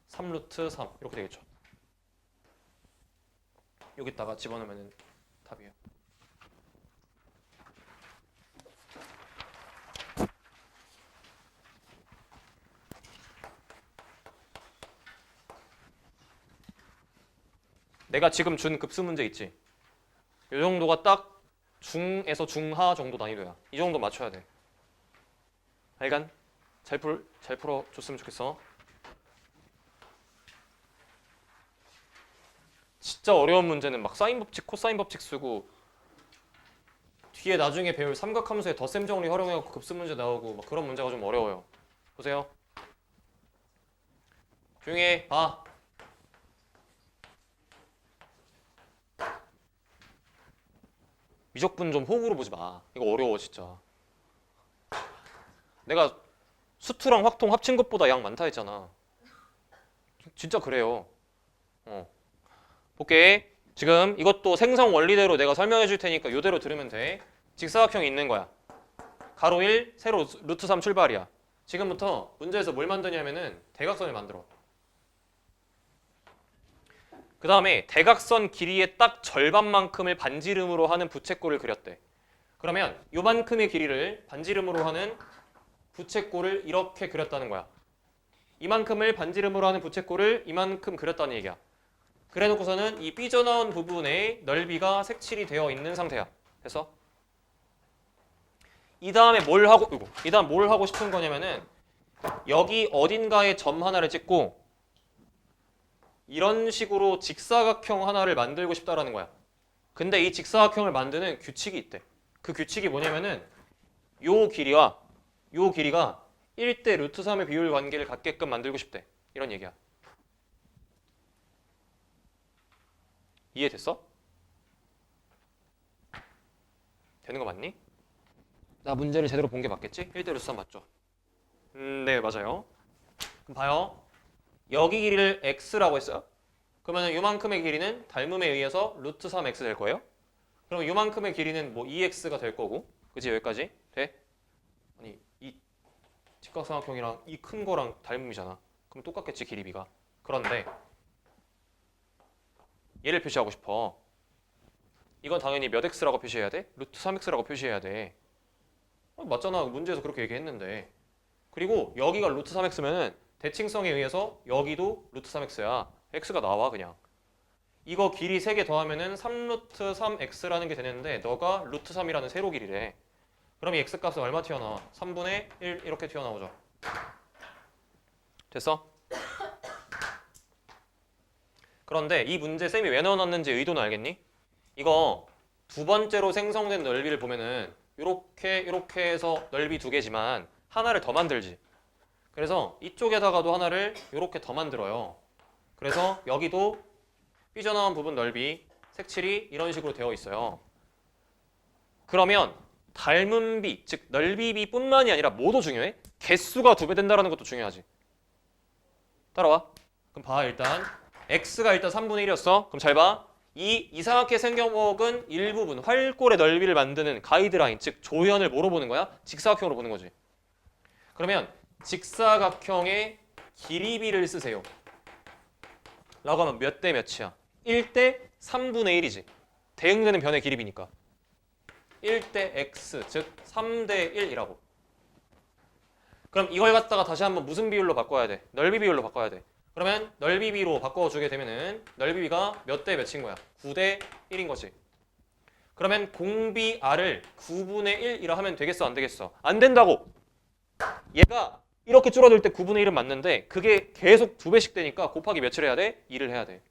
3루트 3 이렇게 되겠죠. 여기다가 집어넣으면 답이에요. 내가 지금 준 급수 문제 있지? 이 정도가 딱 중에서 중하 정도 난이도야. 이 정도 맞춰야 돼. 알간? 잘 풀어줬으면 좋겠어. 진짜 어려운 문제는 막 사인 법칙, 코사인 법칙 쓰고 뒤에 나중에 배울 삼각함수의 덧셈 정리 활용해갖고 급수 문제 나오고 막 그런 문제가 좀 어려워요. 보세요. 조용히 해. 봐. 미적분 좀 호흡으로 보지 마. 이거 어려워 진짜. 내가 수투랑 확통 합친 것보다 양 많다 했잖아. 진짜 그래요. 볼게. 지금 이것도 생성 원리대로 내가 설명해 줄 테니까 이대로 들으면 돼. 직사각형이 있는 거야. 가로 1, 세로 루트 3 출발이야. 지금부터 문제에서 뭘 만드냐면은 대각선을 만들어. 그 다음에 대각선 길이의 딱 절반만큼을 반지름으로 하는 부채꼴을 그렸대. 그러면 요만큼의 길이를 반지름으로 하는 부채꼴을 이렇게 그렸다는 거야. 이만큼을 반지름으로 하는 부채꼴을 이만큼 그렸다는 얘기야. 그래놓고서는 이 삐져나온 부분에 넓이가 색칠이 되어 있는 상태야. 됐어? 이 다음에 뭘 하고 싶은 거냐면은 여기 어딘가에 점 하나를 찍고 이런 식으로 직사각형 하나를 만들고 싶다라는 거야. 근데 이 직사각형을 만드는 규칙이 있대. 그 규칙이 뭐냐면은 요 길이가 1대 루트 3의 비율 관계를 갖게끔 만들고 싶대. 이런 얘기야. 이해됐어? 되는 거 맞니? 나 문제를 제대로 본 게 맞겠지? 1대 루트 3 맞죠? 네, 맞아요. 그럼 봐요. 여기 길이를 x라고 했어요. 그러면 요만큼의 길이는 닮음에 의해서 루트 3x 될 거예요. 그럼 요만큼의 길이는 뭐 2x가 될 거고. 그치? 여기까지? 돼? 아니, 이 직각삼각형이랑 이 큰 거랑 닮음이잖아. 그럼 똑같겠지, 길이비가. 그런데 얘를 표시하고 싶어. 이건 당연히 몇 x라고 표시해야 돼? 루트 3x라고 표시해야 돼. 맞잖아. 문제에서 그렇게 얘기했는데. 그리고 여기가 루트 3x면은 대칭성에 의해서 여기도 루트 3x야. x가 나와 그냥. 이거 길이 3개 더하면은 3루트 3x라는 게 되는데 너가 루트 3이라는 세로 길이래. 그럼 이 x값은 얼마 튀어나와? 3분의 1 이렇게 튀어나오죠. 됐어? 그런데 이 문제 쌤이 왜 넣어놨는지 의도는 알겠니? 이거 두 번째로 생성된 넓이를 보면은 이렇게 해서 넓이 2개지만 하나를 더 만들지. 그래서 이쪽에다가도 하나를 이렇게 더 만들어요. 그래서 여기도 삐져나온 부분 넓이 색칠이 이런 식으로 되어 있어요. 그러면 닮음비, 즉 넓이비 뿐만이 아니라 뭐도 중요해? 개수가 2배 된다는 것도 중요하지. 따라와. 그럼 봐. 일단 x가 일단 3분의 1이었어. 그럼 잘 봐. 이 이상하게 생겨먹은 일부분 활골의 넓이를 만드는 가이드라인, 즉 조현을 뭐로 보는 거야? 직사각형으로 보는 거지. 그러면 직사각형의 길이비를 쓰세요. 라고 하면 몇 대 몇이야? 1대 3분의 1이지. 대응되는 변의 길이비니까. 1대 x, 즉 3대 1이라고. 그럼 이걸 갖다가 다시 한번 무슨 비율로 바꿔야 돼? 넓이 비율로 바꿔야 돼. 그러면 넓이비로 바꿔주게 되면은 넓이비가 몇 대 몇인 거야? 9대 1인 거지. 그러면 공비 r을 9분의 1이라 하면 되겠어? 안 되겠어? 안 된다고! 얘가 이렇게 줄어들 때 9분의 1은 맞는데 그게 계속 2배씩 되니까 곱하기 몇을 해야 돼? 2를 해야 돼.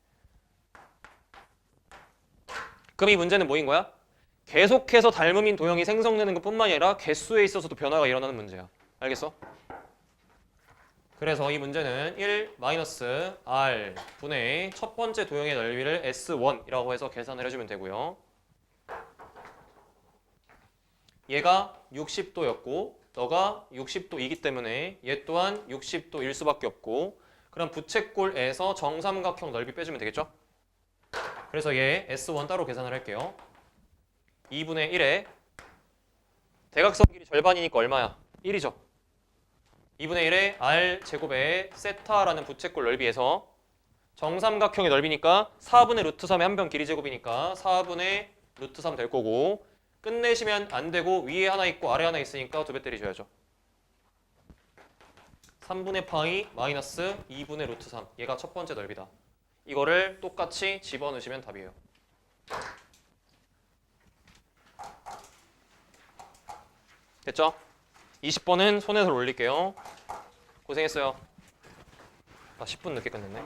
그럼 이 문제는 뭐인 거야? 계속해서 닮음인 도형이 생성되는 것뿐만 아니라 개수에 있어서도 변화가 일어나는 문제야. 알겠어? 그래서 이 문제는 1-r 분의 첫 번째 도형의 넓이를 S1이라고 해서 계산을 해주면 되고요. 얘가 60도였고 너가 60도이기 때문에 얘 또한 60도일 수밖에 없고 그럼 부채꼴에서 정삼각형 넓이 빼주면 되겠죠? 그래서 얘 S1 따로 계산을 할게요. 2분의 1에 대각선 길이 절반이니까 얼마야? 1이죠. 2분의 1에 R 제곱에 세타라는 부채꼴 넓이에서 정삼각형의 넓이니까 4분의 루트 3의 한 변 길이 제곱이니까 4분의 루트 3 될 거고 끝내시면 안 되고 위에 하나 있고 아래 하나 있으니까 2배 때리셔야죠. 3분의 파이 마이너스 2분의 루트 3 얘가 첫 번째 넓이다. 이거를 똑같이 집어넣으시면 답이에요. 됐죠? 20번은 손에서 올릴게요. 고생했어요. 아 10분 늦게 끝냈네.